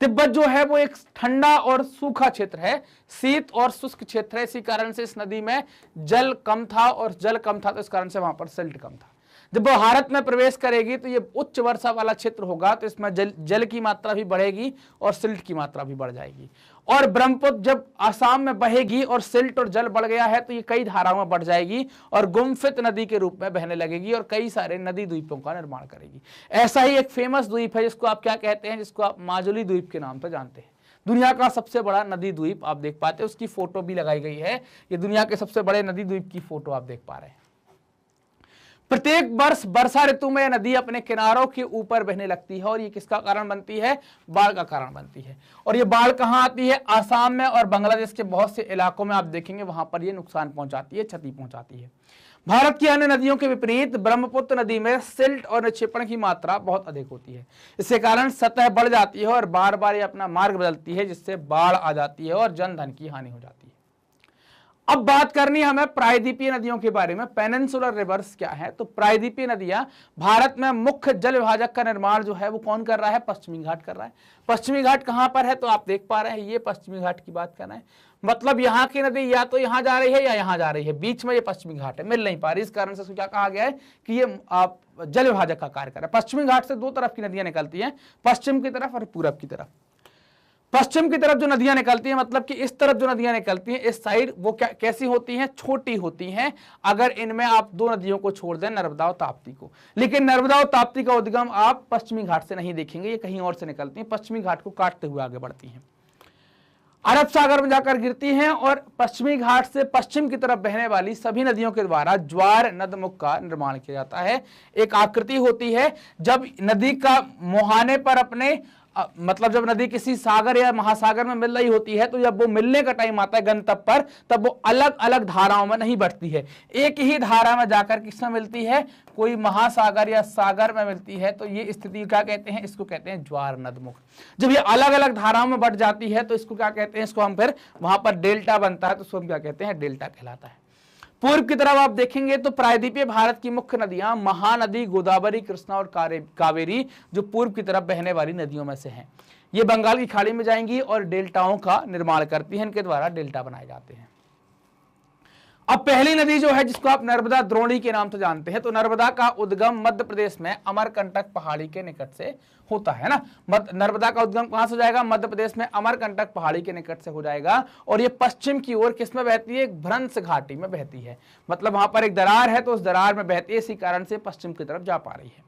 तिब्बत जो है वो एक ठंडा और सूखा क्षेत्र है, शीत और शुष्क क्षेत्र है। इसी कारण से इस नदी में जल कम था, और जल कम था तो इस कारण से वहां पर सिल्ट कम था। जब भारत में प्रवेश करेगी तो ये उच्च वर्षा वाला क्षेत्र होगा, तो इसमें जल की मात्रा भी बढ़ेगी और सिल्ट की मात्रा भी बढ़ जाएगी। और ब्रह्मपुत्र जब आसाम में बहेगी और सिल्ट और जल बढ़ गया है तो ये कई धाराओं में बढ़ जाएगी और गुम्फित नदी के रूप में बहने लगेगी और कई सारे नदी द्वीपों का निर्माण करेगी। ऐसा ही एक फेमस द्वीप है जिसको आप क्या कहते हैं? जिसको आप माजुली द्वीप के नाम से जानते हैं। दुनिया का सबसे बड़ा नदी द्वीप आप देख पाते हैं, उसकी फोटो भी लगाई गई है। ये दुनिया के सबसे बड़े नदी द्वीप की फोटो आप देख पा रहे हैं। प्रत्येक वर्ष वर्षा ऋतु में नदी अपने किनारों के ऊपर बहने लगती है, और ये किसका कारण बनती है? बाढ़ का कारण बनती है। और ये बाढ़ कहाँ आती है? आसाम में और बांग्लादेश के बहुत से इलाकों में आप देखेंगे वहां पर ये नुकसान पहुंचाती है, क्षति पहुंचाती है। भारत की अन्य नदियों के विपरीत ब्रह्मपुत्र नदी में सिल्ट और निक्षेपण की मात्रा बहुत अधिक होती है। इसके कारण सतह बढ़ जाती है और बार बार ये अपना मार्ग बदलती है, जिससे बाढ़ आ जाती है और जन धन की हानि हो जाती है। अब बात करनी है हमें प्रायद्वीपीय नदियों के बारे में। पेनिनसुलर रिवर्स क्या है? तो प्रायद्वीपीय नदियां भारत में मुख्य जल विभाजक का निर्माण जो है वो कौन कर रहा है? पश्चिमी घाट कर रहा है। पश्चिमी घाट कहां पर है? तो आप देख पा रहे हैं ये पश्चिमी घाट की बात कर रहे हैं। मतलब यहाँ की नदी या तो यहां जा रही है या यहां जा रही है, बीच में ये पश्चिमी घाट है, मिल नहीं पा रही। इस कारण से क्या कहा गया है कि ये जल विभाजक का कार्य कर रहा है। पश्चिमी घाट से दो तरफ की नदियां निकलती हैं, पश्चिम की तरफ और पूरब की तरफ। पश्चिम की तरफ जो नदियां निकलती हैं, मतलब कि इस तरफ जो नदियां निकलती हैं इस साइड, वो कैसी होती हैं? छोटी होती हैं। अगर इनमें आप दो नदियों को छोड़ दें, नर्मदा और ताप्ती को, लेकिन नर्मदा और ताप्ती का उद्गम आप पश्चिमी घाट से नहीं देखेंगे, ये कहीं और से निकलती हैं, पश्चिमी घाट को काटते हुए आगे बढ़ती हैं। अरब सागर में जाकर गिरती हैं और पश्चिमी घाट से पश्चिम की तरफ बहने वाली सभी नदियों के द्वारा ज्वार नदमुख का निर्माण किया जाता है। एक आकृति होती है जब नदी का मुहाने पर अपने मतलब जब नदी किसी सागर या महासागर में मिल रही होती है, तो जब वो मिलने का टाइम आता है गंतव्य पर, तब वो अलग अलग धाराओं में नहीं बढ़ती है, एक ही धारा में जाकर किसमें मिलती है, कोई महासागर या सागर में मिलती है। तो ये स्थिति क्या कहते हैं, इसको कहते हैं ज्वार नदमुख। जब ये अलग अलग धाराओं में बढ़ जाती है तो इसको क्या कहते हैं, इसको हम फिर वहां पर डेल्टा बनता है, तो इसको हम क्या कहते हैं, डेल्टा कहलाता है। पूर्व की तरफ आप देखेंगे तो प्रायद्वीपीय भारत की मुख्य नदियां महानदी, गोदावरी, कृष्णा और कावेरी जो पूर्व की तरफ बहने वाली नदियों में से हैं, ये बंगाल की खाड़ी में जाएंगी और डेल्टाओं का निर्माण करती हैं, इनके द्वारा डेल्टा बनाए जाते हैं। अब पहली नदी जो है जिसको आप नर्मदा द्रोणी के नाम से जानते हैं, तो नर्मदा का उद्गम मध्य प्रदेश में अमरकंटक पहाड़ी के निकट से होता है ना। नर्मदा का उद्गम कहां से जाएगा, मध्य प्रदेश में अमरकंटक पहाड़ी के निकट से हो जाएगा और ये पश्चिम की ओर किसमें बहती है, एक भ्रंश घाटी में बहती है, मतलब वहां पर एक दरार है तो उस दरार में बहती है, इसी कारण से पश्चिम की तरफ जा पा रही है।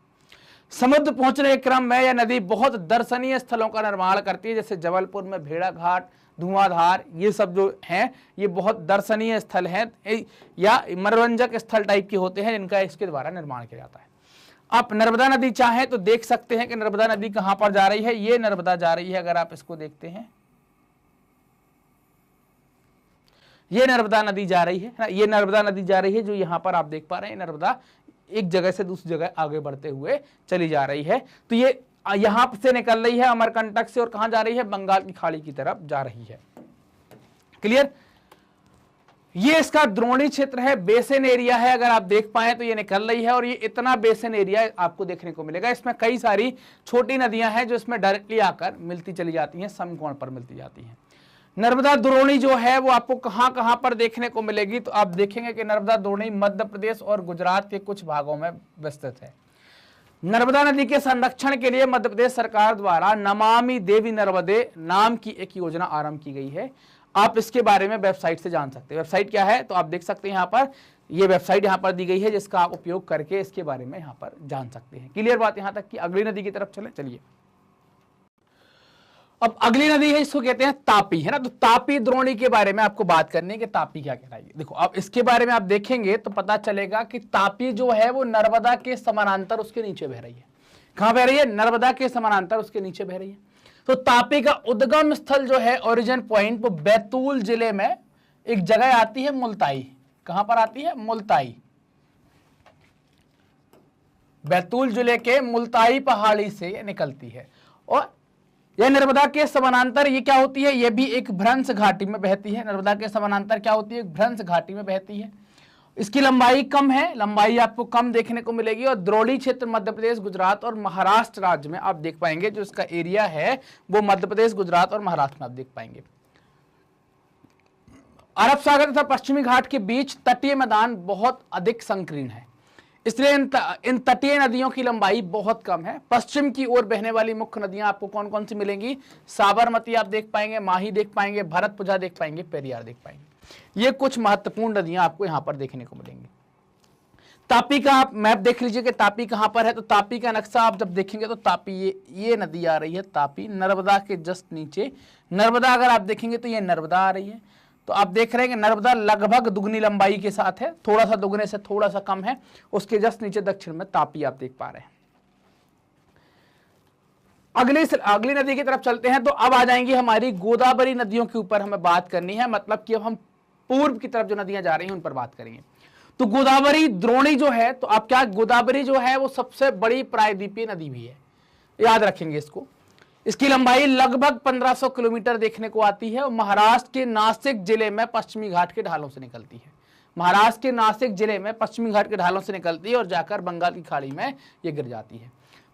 समुद्र पहुंचने के क्रम में यह नदी बहुत दर्शनीय स्थलों का निर्माण करती है, जैसे जबलपुर में भेड़ा घाट, धुआंधार, ये सब जो हैं ये बहुत दर्शनीय स्थल हैं या मनोरंजक स्थल टाइप के होते हैं जिनका इसके द्वारा निर्माण किया जाता है। आप नर्मदा नदी चाहें तो देख सकते हैं कि नर्मदा नदी कहां पर जा रही है, ये नर्मदा जा रही है, अगर आप इसको देखते हैं ये नर्मदा नदी जा रही है ना, ये नर्मदा नदी जा रही है जो यहां पर आप देख पा रहे हैं, नर्मदा एक जगह से दूसरी जगह आगे बढ़ते हुए चली जा रही है। तो ये यहां से निकल रही है अमरकंटक से और कहां जा रही है, बंगाल की खाड़ी की तरफ जा रही है। क्लियर, ये इसका द्रोणी क्षेत्र है, बेसिन एरिया है, अगर आप देख पाए तो ये निकल रही है और ये इतना बेसिन एरिया आपको देखने को मिलेगा। इसमें कई सारी छोटी नदियां हैं जो इसमें डायरेक्टली आकर मिलती चली जाती हैं, समकोण पर मिलती जाती हैं। नर्मदा द्रोणी जो है वो आपको कहां कहां पर देखने को मिलेगी, तो आप देखेंगे कि नर्मदा द्रोणी मध्य प्रदेश और गुजरात के कुछ भागों में विस्तृत है। नर्मदा नदी के संरक्षण के लिए मध्य प्रदेश सरकार द्वारा नमामि देवी नर्मदे नाम की एक योजना आरंभ की गई है। आप इसके बारे में वेबसाइट से जान सकते हैं। वेबसाइट क्या है, तो आप देख सकते हैं यहाँ पर, ये वेबसाइट यहाँ पर दी गई है जिसका आप उपयोग करके इसके बारे में यहाँ पर जान सकते हैं। क्लियर बात यहाँ तक कि अगली नदी की तरफ चलिए। अब अगली नदी है, इसको कहते हैं तापी, है ना। तो तापी द्रोणी के बारे में आपको बात करनी है कि तापी क्या कहलाएगी। देखो अब इसके बारे में आप देखेंगे तो पता चलेगा कि तापी जो है वो नर्मदा के समानांतर उसके नीचे बह रही है। कहां बह रही है, नर्मदा के समानांतर उसके नीचे बह रही है। तो तापी का उद्गम स्थल जो है, ओरिजिन पॉइंट, वो बैतूल जिले में एक जगह आती है, मुल्ताई। कहां पर आती है, मुल्ताई। बैतूल जिले के मुल्ताई पहाड़ी से निकलती है और यह नर्मदा के समानांतर ये क्या होती है, ये भी एक भ्रंश घाटी में बहती है। नर्मदा के समानांतर क्या होती है, एक भ्रंश घाटी में बहती है। इसकी लंबाई कम है, लंबाई आपको कम देखने को मिलेगी और द्रोणी क्षेत्र मध्य प्रदेश, गुजरात और महाराष्ट्र राज्य में आप देख पाएंगे। जो इसका एरिया है वो मध्य प्रदेश, गुजरात और महाराष्ट्र में आप देख पाएंगे। अरब सागर तथा पश्चिमी घाट के बीच तटीय मैदान बहुत अधिक संकीर्ण है, इसलिए इन तटीय नदियों की लंबाई बहुत कम है। पश्चिम की ओर बहने वाली मुख्य नदियां आपको कौन कौन सी मिलेंगी, साबरमती आप देख पाएंगे, माही देख पाएंगे, भरतपुजा देख पाएंगे, पेरियार देख पाएंगे। ये कुछ महत्वपूर्ण नदियां आपको यहां पर देखने को मिलेंगी। तापी का आप मैप देख लीजिए कि तापी कहां पर है। तो तापी का नक्शा आप जब देखेंगे तो तापी ये नदी आ रही है, तापी नर्मदा के जस्ट नीचे। नर्मदा अगर आप देखेंगे तो ये नर्मदा आ रही है। तो आप देख रहे हैं कि नर्मदा लगभग दुगनी लंबाई के साथ है, थोड़ा सा दुगने से थोड़ा सा कम है। उसके जस्ट नीचे दक्षिण में तापी आप देख पा रहे हैं। अगली नदी की तरफ चलते हैं। तो अब आ जाएंगी हमारी गोदावरी नदियों के ऊपर हमें बात करनी है, मतलब कि अब हम पूर्व की तरफ जो नदियां जा रही हैं उन पर बात करेंगे। तो गोदावरी द्रोणी जो है, तो आप क्या, गोदावरी जो है वो सबसे बड़ी प्रायद्वीपीय नदी भी है, याद रखेंगे इसको। इसकी लंबाई लगभग 1500 किलोमीटर देखने को आती है और महाराष्ट्र के नासिक जिले में पश्चिमी घाट के ढालों से निकलती है। महाराष्ट्र के नासिक जिले में पश्चिमी घाट के ढालों से निकलती है और जाकर बंगाल की खाड़ी में ये गिर जाती है।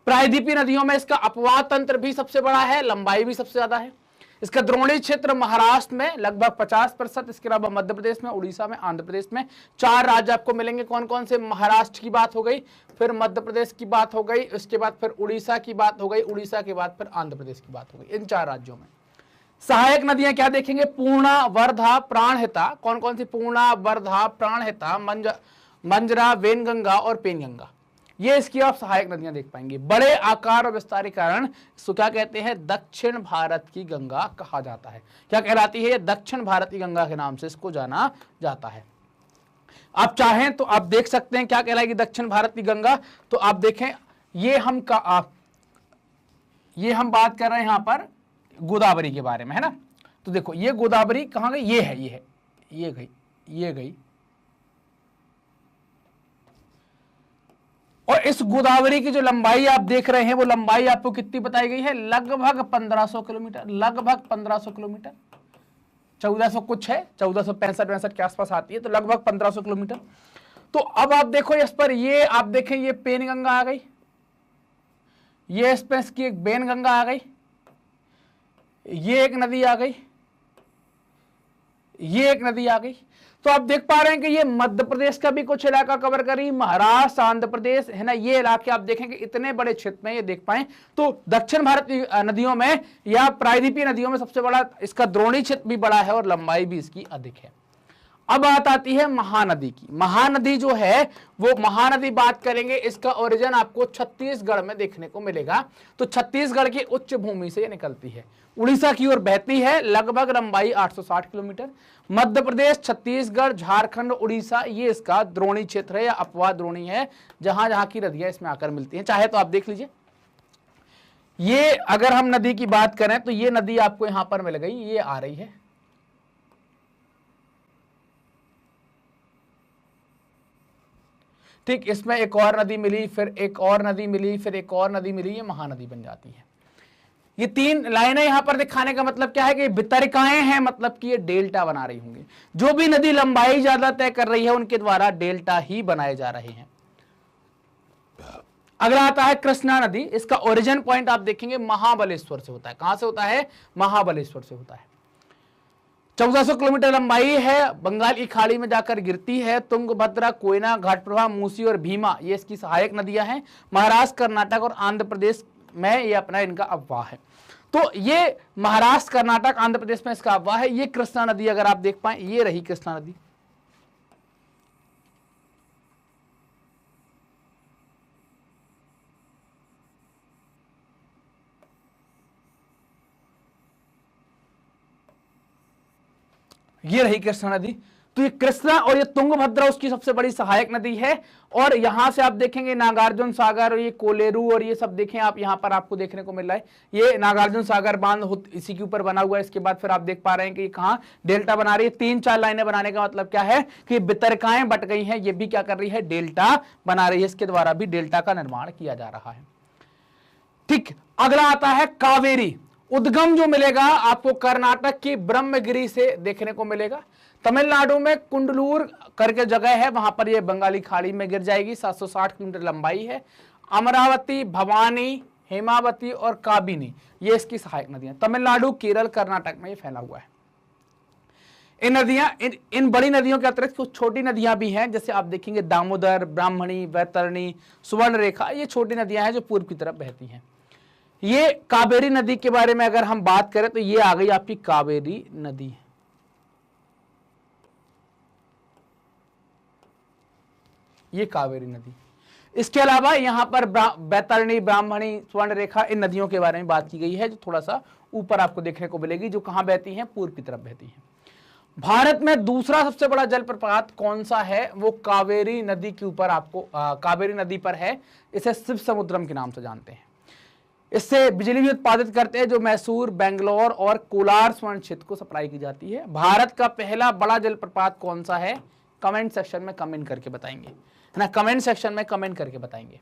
प्रायद्वीपीय नदियों में इसका अपवाह तंत्र भी सबसे बड़ा है, लंबाई भी सबसे ज्यादा है। इसका द्रोणी क्षेत्र महाराष्ट्र में लगभग 50%, इसके अलावा मध्य प्रदेश में, उड़ीसा में, आंध्र प्रदेश में 4 राज्य आपको मिलेंगे। कौन कौन से, महाराष्ट्र की बात हो गई, फिर मध्य प्रदेश की बात हो गई, उसके बाद फिर उड़ीसा की बात हो गई, उड़ीसा के बाद फिर आंध्र प्रदेश की बात हो गई। इन 4 राज्यों में सहायक नदियां क्या देखेंगे, पूर्णा, वर्धा, प्राणहिता। कौन कौन सी, पूर्णा, वर्धा, प्राणहिता, मंजरा, वेनगंगा और पेनगंगा। ये इसकी आप सहायक नदियां देख पाएंगे। बड़े आकार और विस्तार के कारण इसको क्या कहते हैं, दक्षिण भारत की गंगा कहा जाता है। क्या कहलाती है, दक्षिण भारत की गंगा के नाम से इसको जाना जाता है। आप चाहें तो आप देख सकते हैं क्या कहलाएगी दक्षिण भारत की गंगा। तो आप देखें, ये हम बात कर रहे हैं यहां पर गोदावरी के बारे में, है ना। तो देखो ये गोदावरी कहां गई, ये गई और इस गोदावरी की जो लंबाई आप देख रहे हैं वो लंबाई आपको कितनी बताई गई है, लगभग 1500 किलोमीटर, लगभग 1500 किलोमीटर, 1400 कुछ है, 1465 के आसपास आती है, तो लगभग 1500 किलोमीटर। तो अब आप देखो इस पर, ये आप देखें ये पेन गंगा आ गई, ये इस पर इसकी एक बेन गंगा आ गई, ये एक नदी आ गई, ये एक नदी आ गई। तो आप देख पा रहे हैं कि ये मध्य प्रदेश का भी कुछ इलाका कवर करी, महाराष्ट्र, आंध्र प्रदेश, है ना, ये इलाके आप देखेंगे इतने बड़े क्षेत्र में ये देख पाए। तो दक्षिण भारत की नदियों में या प्रायद्वीपीय नदियों में सबसे बड़ा इसका द्रोणी क्षेत्र भी बड़ा है और लंबाई भी इसकी अधिक है। अब बात आती है महानदी की। महानदी जो है वो महानदी बात करेंगे, इसका ओरिजिन आपको छत्तीसगढ़ में देखने को मिलेगा। तो छत्तीसगढ़ की उच्च भूमि से ये निकलती है, उड़ीसा की ओर बहती है, लगभग लंबाई 860 किलोमीटर। मध्य प्रदेश, छत्तीसगढ़, झारखंड, उड़ीसा, ये इसका द्रोणी क्षेत्र है या अपवाद द्रोणी है, जहां जहां की नदियां इसमें आकर मिलती हैं। चाहे तो आप देख लीजिए, ये अगर हम नदी की बात करें तो ये नदी आपको यहां पर मिल गई, ये आ रही है, ठीक। इसमें एक और नदी मिली, फिर एक और नदी मिली, फिर एक और नदी मिली, ये महानदी बन जाती है। ये तीन लाइनें यहां पर दिखाने का मतलब क्या है कि वितरिकाएं हैं, मतलब कि ये डेल्टा बना रही होंगी। जो भी नदी लंबाई ज्यादा तय कर रही है उनके द्वारा डेल्टा ही बनाए जा रहे हैं। अगला आता है कृष्णा नदी। इसका ओरिजिन पॉइंट आप देखेंगे महाबलेश्वर से होता है। कहां से होता है, महाबलेश्वर से होता है। 1400 किलोमीटर लंबाई है, बंगाल की खाड़ी में जाकर गिरती है। तुंगभद्रा, कोयना, घाटप्रभा, मूसी और भीमा ये इसकी सहायक नदियां हैं। महाराष्ट्र, कर्नाटक और आंध्र प्रदेश में ये अपना इनका अफवाह है। तो ये महाराष्ट्र, कर्नाटक, आंध्र प्रदेश में इसका अफवाह है। ये कृष्णा नदी अगर आप देख पाए, ये रही कृष्णा नदी। ये रही कृष्णा नदी। तो ये कृष्णा और ये तुंगभद्रा उसकी सबसे बड़ी सहायक नदी है। और यहां से आप देखेंगे नागार्जुन सागर और ये कोलेरू और ये सब देखें आप, यहां पर आपको देखने को मिल रहा है ये नागार्जुन सागर बांध इसी के ऊपर बना हुआ है। इसके बाद फिर आप देख पा रहे हैं कि कहां डेल्टा बना रही है। 3-4 लाइनें बनाने का मतलब क्या है कि वितरिकाएं बट गई हैं, ये भी क्या कर रही है, डेल्टा बना रही है। इसके द्वारा भी डेल्टा का निर्माण किया जा रहा है, ठीक। अगला आता है कावेरी। उद्गम जो मिलेगा आपको कर्नाटक की ब्रह्मगिरी से देखने को मिलेगा। तमिलनाडु में कुंडलूर करके जगह है, वहां पर ये बंगाली खाड़ी में गिर जाएगी। 760 किलोमीटर लंबाई है। अमरावती, भवानी, हेमावती और काबिनी ये इसकी सहायक नदियां। तमिलनाडु, केरल, कर्नाटक में ये फैला हुआ है। इन नदियां, इन बड़ी नदियों के अतिरिक्त कुछ छोटी नदियां भी हैं, जैसे आप देखेंगे दामोदर, ब्राह्मणी, वैतरणी, सुवर्णरेखा, ये छोटी नदियां हैं जो पूर्व की तरफ बहती हैं। ये कावेरी नदी के बारे में अगर हम बात करें तो ये आ गई आपकी कावेरी नदी। ये कावेरी नदी। इसके अलावा यहां पर बैतरणी, ब्राह्मणी, स्वर्णरेखा इन नदियों के बारे में बात की गई है, जो थोड़ा सा ऊपर आपको देखने को मिलेगी, जो कहां बहती हैं, पूर्व की तरफ बहती हैं। भारत में दूसरा सबसे बड़ा जलप्रपात कौन सा है, वो कावेरी नदी के ऊपर आपको कावेरी नदी पर है। इसे शिव समुद्रम के नाम से जानते हैं। इससे बिजली भी उत्पादित करते हैं, जो मैसूर, बेंगलोर और कोलार स्वर्ण क्षेत्र को सप्लाई की जाती है। भारत का पहला बड़ा जलप्रपात कौन सा है, कमेंट सेक्शन में कमेंट करके बताएंगे, है ना, कमेंट सेक्शन में कमेंट करके बताएंगे।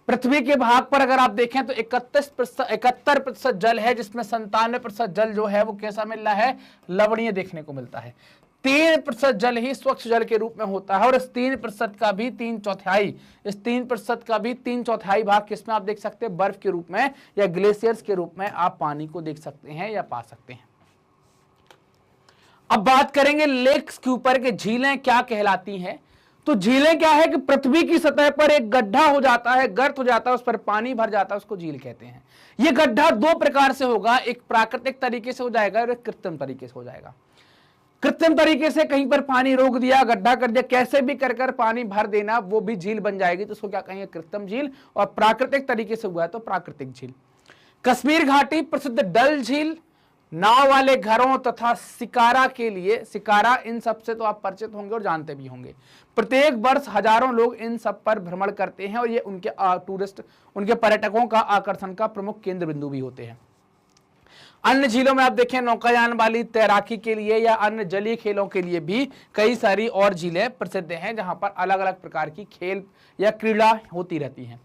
पृथ्वी के भाग पर अगर आप देखें तो 71% जल है, जिसमें 97% जल जो है वो कैसा मिल रहा है, लवणीय देखने को मिलता है। 3% जल ही स्वच्छ जल के रूप में होता है। और इस 3% का भी 3/4 भाग किसमें आप देख सकते हैं, बर्फ के रूप में या ग्लेशियर्स के रूप में आप पानी को देख सकते हैं या पा सकते हैं। अब बात करेंगे लेक्स के ऊपर के झीलें क्या कहलाती हैं। तो झीलें क्या है कि पृथ्वी की सतह पर एक गड्ढा हो जाता है, गर्त हो जाता है, उस पर पानी भर जाता है, उसको झील कहते हैं। यह गड्ढा दो प्रकार से होगा, एक प्राकृतिक तरीके से हो जाएगा और एक कृत्रिम तरीके से हो जाएगा। कृत्रिम तरीके से कहीं पर पानी रोक दिया, गड्ढा कर दिया, कैसे भी कर पानी भर देना, वो भी झील बन जाएगी, तो उसको क्या कहेंगे? कृत्रिम झील। और प्राकृतिक तरीके से हुआ है तो प्राकृतिक झील। कश्मीर घाटी प्रसिद्ध डल झील, नाव वाले घरों तथा शिकारा के लिए, शिकारा इन सब से तो आप परिचित होंगे और जानते भी होंगे। प्रत्येक वर्ष हजारों लोग इन सब पर भ्रमण करते हैं और ये उनके टूरिस्ट, उनके पर्यटकों का आकर्षण का प्रमुख केंद्र बिंदु भी होते हैं। अन्य झीलों में आप देखें नौकायान वाली, तैराकी के लिए या अन्य जलीय खेलों के लिए भी कई सारी और झीलें प्रसिद्ध हैं, जहां पर अलग अलग प्रकार की खेल या क्रीड़ा होती रहती हैं।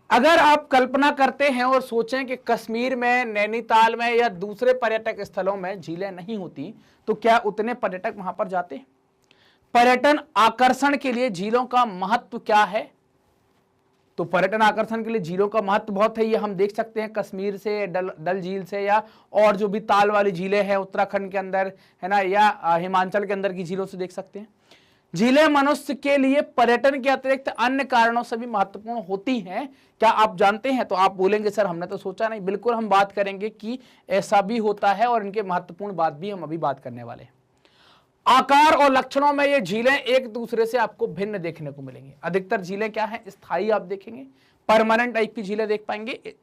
अगर आप कल्पना करते हैं और सोचें कि कश्मीर में, नैनीताल में या दूसरे पर्यटक स्थलों में झीलें नहीं होती, तो क्या उतने पर्यटक वहां पर जाते? पर्यटन आकर्षण के लिए झीलों का महत्व क्या है? तो पर्यटन आकर्षण के लिए झीलों का महत्व बहुत है। ये हम देख सकते हैं कश्मीर से, डल झील से, या और जो भी ताल वाली झीलें हैं उत्तराखंड के अंदर, है ना, या हिमाचल के अंदर की झीलों से देख सकते हैं। झीलें मनुष्य के लिए पर्यटन के अतिरिक्त अन्य कारणों से भी महत्वपूर्ण होती हैं। क्या आप जानते हैं? तो आप बोलेंगे सर हमने तो सोचा नहीं। बिल्कुल हम बात करेंगे कि ऐसा भी होता है और इनके महत्वपूर्ण बात भी हम अभी बात करने वाले हैं। आकार और लक्षणों में ये झीलें एक दूसरे से आपको भिन्न देखने को मिलेंगी। अधिकतर झीलें क्या हैं? स्थायी आप देखेंगे, परमानेंट टाइप की झीलें देख पाएंगे।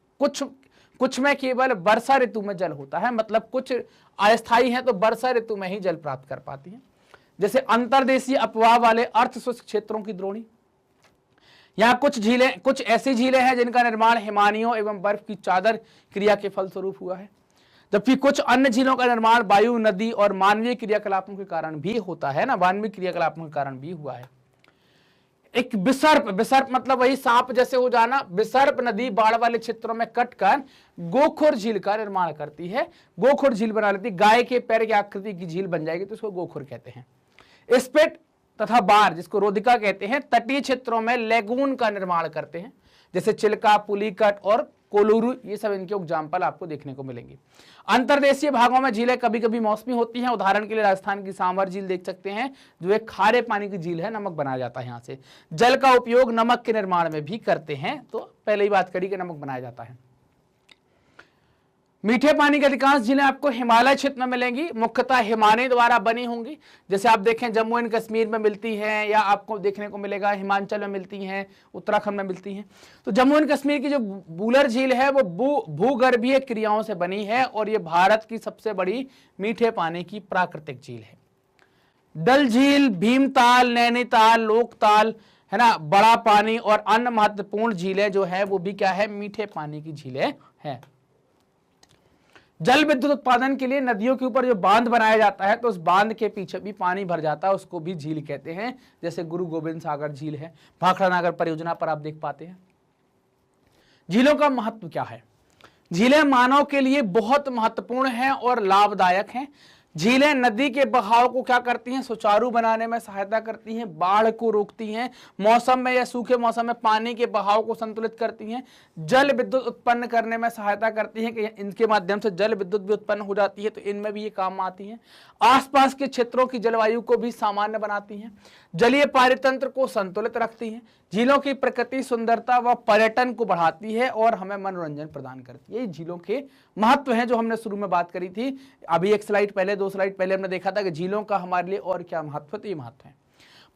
कुछ में केवल वर्षा ऋतु में जल होता है, मतलब कुछ अस्थायी हैं तो वर्षा ऋतु में ही जल प्राप्त कर पाती हैं। जैसे अंतर्देशीय अपवाह वाले अर्ध शुष्क क्षेत्रों की द्रोणी। यहां कुछ ऐसी झीलें हैं जिनका निर्माण हिमानियों एवं बर्फ की चादर क्रिया के फलस्वरूप हुआ है, जबकि कुछ अन्य झीलों का निर्माण वायु, नदी और मानवीय क्रियाकलापों के कारण भी होता है ना, मानवीय क्रियाकलापों के कारण भी हुआ है। एक विसर्प मतलब वही सांप जैसे हो जाना। विसर्प नदी बाढ़ वाले क्षेत्रों में कटकर गोखुर झील का निर्माण करती है, गोखुर झील बना लेती है। गाय के पैर की आकृति की झील बन जाएगी तो इसको गोखुर कहते हैं। स्पिट तथा बार, जिसको रोदिका कहते हैं, तटीय क्षेत्रों में लेगून का निर्माण करते हैं, जैसे चिल्का, पुलिकट और कोलूरू, ये सब इनके एग्जाम्पल आपको देखने को मिलेंगे। अंतर्देशीय भागों में झीलें कभी कभी मौसमी होती हैं। उदाहरण के लिए राजस्थान की सांभर झील देख सकते हैं, जो एक खारे पानी की झील है, नमक बनाया जाता है। यहाँ से जल का उपयोग नमक के निर्माण में भी करते हैं, तो पहले ही बात करी कि नमक बनाया जाता है। मीठे पानी की अधिकांश झीलें आपको हिमालय क्षेत्र में मिलेंगी, मुख्यतः हिमानी द्वारा बनी होंगी। जैसे आप देखें जम्मू एंड कश्मीर में मिलती हैं, या आपको देखने को मिलेगा हिमाचल में मिलती हैं, उत्तराखंड में मिलती हैं। तो जम्मू एंड कश्मीर की जो बूलर झील है वो भूगर्भीय क्रियाओं से बनी है और ये भारत की सबसे बड़ी मीठे पानी की प्राकृतिक झील है। डल झील, भीमताल, नैनीताल, लोकताल, है ना, बड़ा पानी और अन्य महत्वपूर्ण झीलें जो है वो भी क्या है? मीठे पानी की झीलें हैं। जल विद्युत उत्पादन के लिए नदियों के ऊपर जो बांध बनाया जाता है, तो उस बांध के पीछे भी पानी भर जाता है, उसको भी झील कहते हैं। जैसे गुरु गोविंद सागर झील है, भाखड़ा नागर परियोजना पर आप देख पाते हैं। झीलों का महत्व क्या है? झीलें मानव के लिए बहुत महत्वपूर्ण हैं और लाभदायक हैं। झीलें नदी के बहाव को क्या करती हैं? सुचारू बनाने में सहायता करती हैं, बाढ़ को रोकती हैं, मौसम में या सूखे मौसम में पानी के बहाव को संतुलित करती हैं, जल विद्युत उत्पन्न करने में सहायता करती हैं कि इनके माध्यम से जल विद्युत भी उत्पन्न हो जाती है, तो इनमें भी ये काम आती हैं। आसपास के क्षेत्रों की जलवायु को भी सामान्य बनाती हैं, जलीय पारितंत्र को संतुलित रखती हैं। झीलों की प्रकृति सुंदरता व पर्यटन को बढ़ाती है और हमें मनोरंजन प्रदान करती है। ये झीलों के महत्व हैं जो हमने शुरू में बात करी थी। अभी एक स्लाइड पहले, 2 स्लाइड पहले हमने देखा था कि झीलों का हमारे लिए और क्या महत्व, तो ये महत्व है।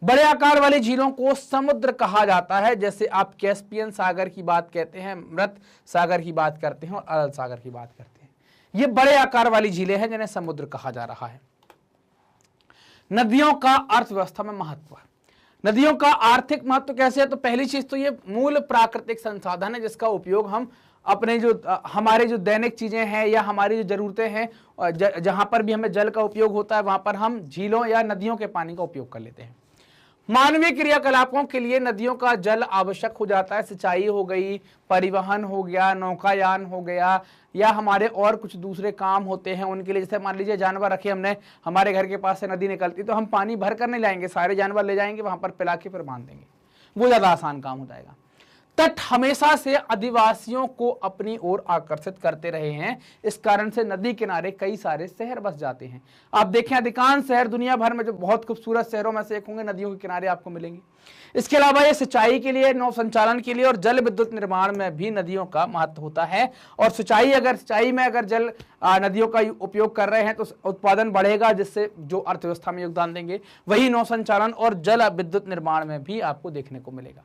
बड़े आकार वाली झीलों को समुद्र कहा जाता है, जैसे आप कैस्पियन सागर की बात कहते हैं, मृत सागर की बात करते हैं और अरल सागर की बात करते हैं। ये बड़े आकार वाली झीलें हैं जिन्हें समुद्र कहा जा रहा है। नदियों का अर्थव्यवस्था में महत्व। नदियों का आर्थिक महत्व कैसे है? तो पहली चीज तो ये मूल प्राकृतिक संसाधन है जिसका उपयोग हम अपने जो हमारे जो दैनिक चीजें हैं या हमारी जो जरूरतें हैं, जहां पर भी हमें जल का उपयोग होता है वहां पर हम झीलों या नदियों के पानी का उपयोग कर लेते हैं। मानवीय क्रियाकलापों के लिए नदियों का जल आवश्यक हो जाता है। सिंचाई हो गई, परिवहन हो गया, नौकायान हो गया, या हमारे और कुछ दूसरे काम होते हैं उनके लिए। जैसे मान लीजिए जानवर रखे हमने, हमारे घर के पास से नदी निकलती, तो हम पानी भर कर नहीं लाएंगे, सारे जानवर ले जाएंगे वहां पर पिला के फिर बांध देंगे, वो ज्यादा आसान काम हो जाएगा। तट हमेशा से आदिवासियों को अपनी ओर आकर्षित करते रहे हैं। इस कारण से नदी किनारे कई सारे शहर बस जाते हैं। आप देखें अधिकांश शहर दुनिया भर में जो बहुत खूबसूरत शहरों में से एक होंगे, नदियों के किनारे आपको मिलेंगे। इसके अलावा ये सिंचाई के लिए, नौ संचालन के लिए और जल विद्युत निर्माण में भी नदियों का महत्व होता है। और सिंचाई में अगर जल नदियों का उपयोग कर रहे हैं तो उत्पादन बढ़ेगा, जिससे जो अर्थव्यवस्था में योगदान देंगे। वही नौ संचालन और जल विद्युत निर्माण में भी आपको देखने को मिलेगा।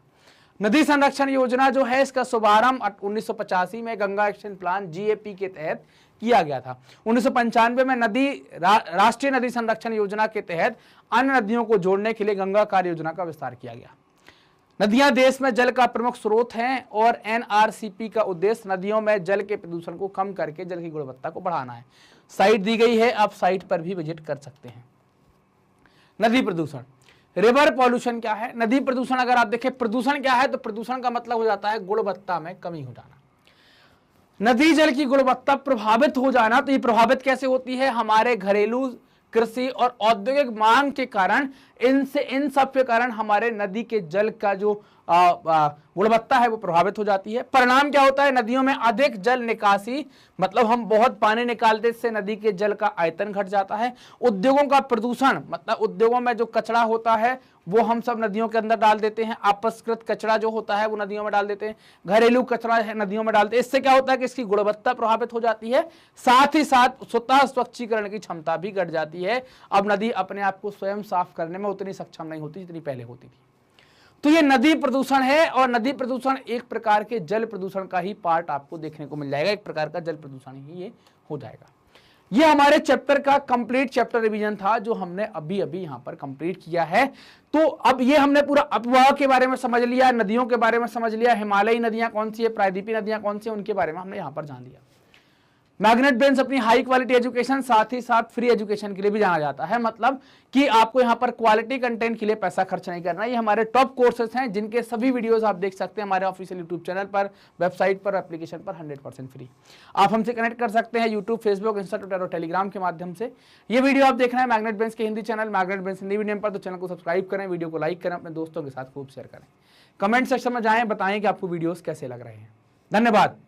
नदी संरक्षण योजना जो है, इसका शुभारंभ 1985 में गंगा एक्शन प्लान GAP के तहत किया गया था। 1995 में राष्ट्रीय नदी संरक्षण योजना के तहत अन्य नदियों को जोड़ने के लिए गंगा कार्य योजना का विस्तार किया गया। नदियां देश में जल का प्रमुख स्रोत हैं और NRCP का उद्देश्य नदियों में जल के प्रदूषण को कम करके जल की गुणवत्ता को बढ़ाना है। साइट दी गई है, आप साइट पर भी विजिट कर सकते हैं। नदी प्रदूषण, रिवर पॉल्यूशन क्या है? नदी प्रदूषण अगर आप देखें प्रदूषण क्या है, तो प्रदूषण का मतलब हो जाता है गुणवत्ता में कमी हो जाना। नदी जल की गुणवत्ता प्रभावित हो जाना। तो ये प्रभावित कैसे होती है? हमारे घरेलू, कृषि और औद्योगिक मांग के कारण, इन सब के कारण हमारे नदी के जल का जो गुणवत्ता है वो प्रभावित हो जाती है। परिणाम क्या होता है? नदियों में अधिक जल निकासी, मतलब हम बहुत पानी निकालते, इससे नदी के जल का आयतन घट जाता है। उद्योगों का प्रदूषण, मतलब उद्योगों में जो कचरा होता है वो हम सब नदियों के अंदर डाल देते हैं। अपस्कृत कचरा जो होता है वो नदियों में डाल देते हैं। घरेलू कचरा है नदियों में डालते हैं। इससे क्या होता है कि इसकी गुणवत्ता प्रभावित हो जाती है, साथ ही साथ स्वतः स्वच्छीकरण की क्षमता भी घट जाती है। अब नदी अपने आप को स्वयं साफ करने में उतनी सक्षम नहीं होती जितनी पहले होती थी। तो ये नदी प्रदूषण है, और नदी प्रदूषण एक प्रकार के जल प्रदूषण का ही पार्ट आपको देखने को मिल जाएगा। एक प्रकार का जल प्रदूषण ही ये हो जाएगा। ये हमारे चैप्टर का कंप्लीट चैप्टर रिवीजन था जो हमने अभी अभी यहाँ पर कंप्लीट किया है। तो अब ये हमने पूरा अपवाह के बारे में समझ लिया, नदियों के बारे में समझ लिया, हिमालयी नदियां कौन सी है, प्रायद्वीपीय नदियां कौन सी है, उनके बारे में हमने यहाँ पर जान लिया। मैग्नेट ब्रेन्स अपनी हाई क्वालिटी एजुकेशन, साथ ही साथ फ्री एजुकेशन के लिए भी जाना जाता है। मतलब कि आपको यहाँ पर क्वालिटी कंटेंट के लिए पैसा खर्च नहीं करना। ये हमारे टॉप कोर्सेज हैं जिनके सभी वीडियोस आप देख सकते हैं हमारे ऑफिशियल यूट्यूब चैनल पर, वेबसाइट पर, एप्लीकेशन पर 100% फ्री। आप हमसे कनेक्ट कर सकते हैं यूट्यूब, फेसबुक, इंस्टा, ट्विटर और टेलीग्राम के माध्यम से। ये वीडियो आप देख रहे हैं मैग्नेट ब्रेन्स के Hindi channel magnet brains Hindi medium पर, तो चैनल को सब्सक्राइब करें, वीडियो को लाइक करें, अपने दोस्तों के साथ खूब शेयर करें। कमेंट सेक्शन में जाएं, बताएं कि आपको वीडियोस कैसे लग रहे हैं। धन्यवाद।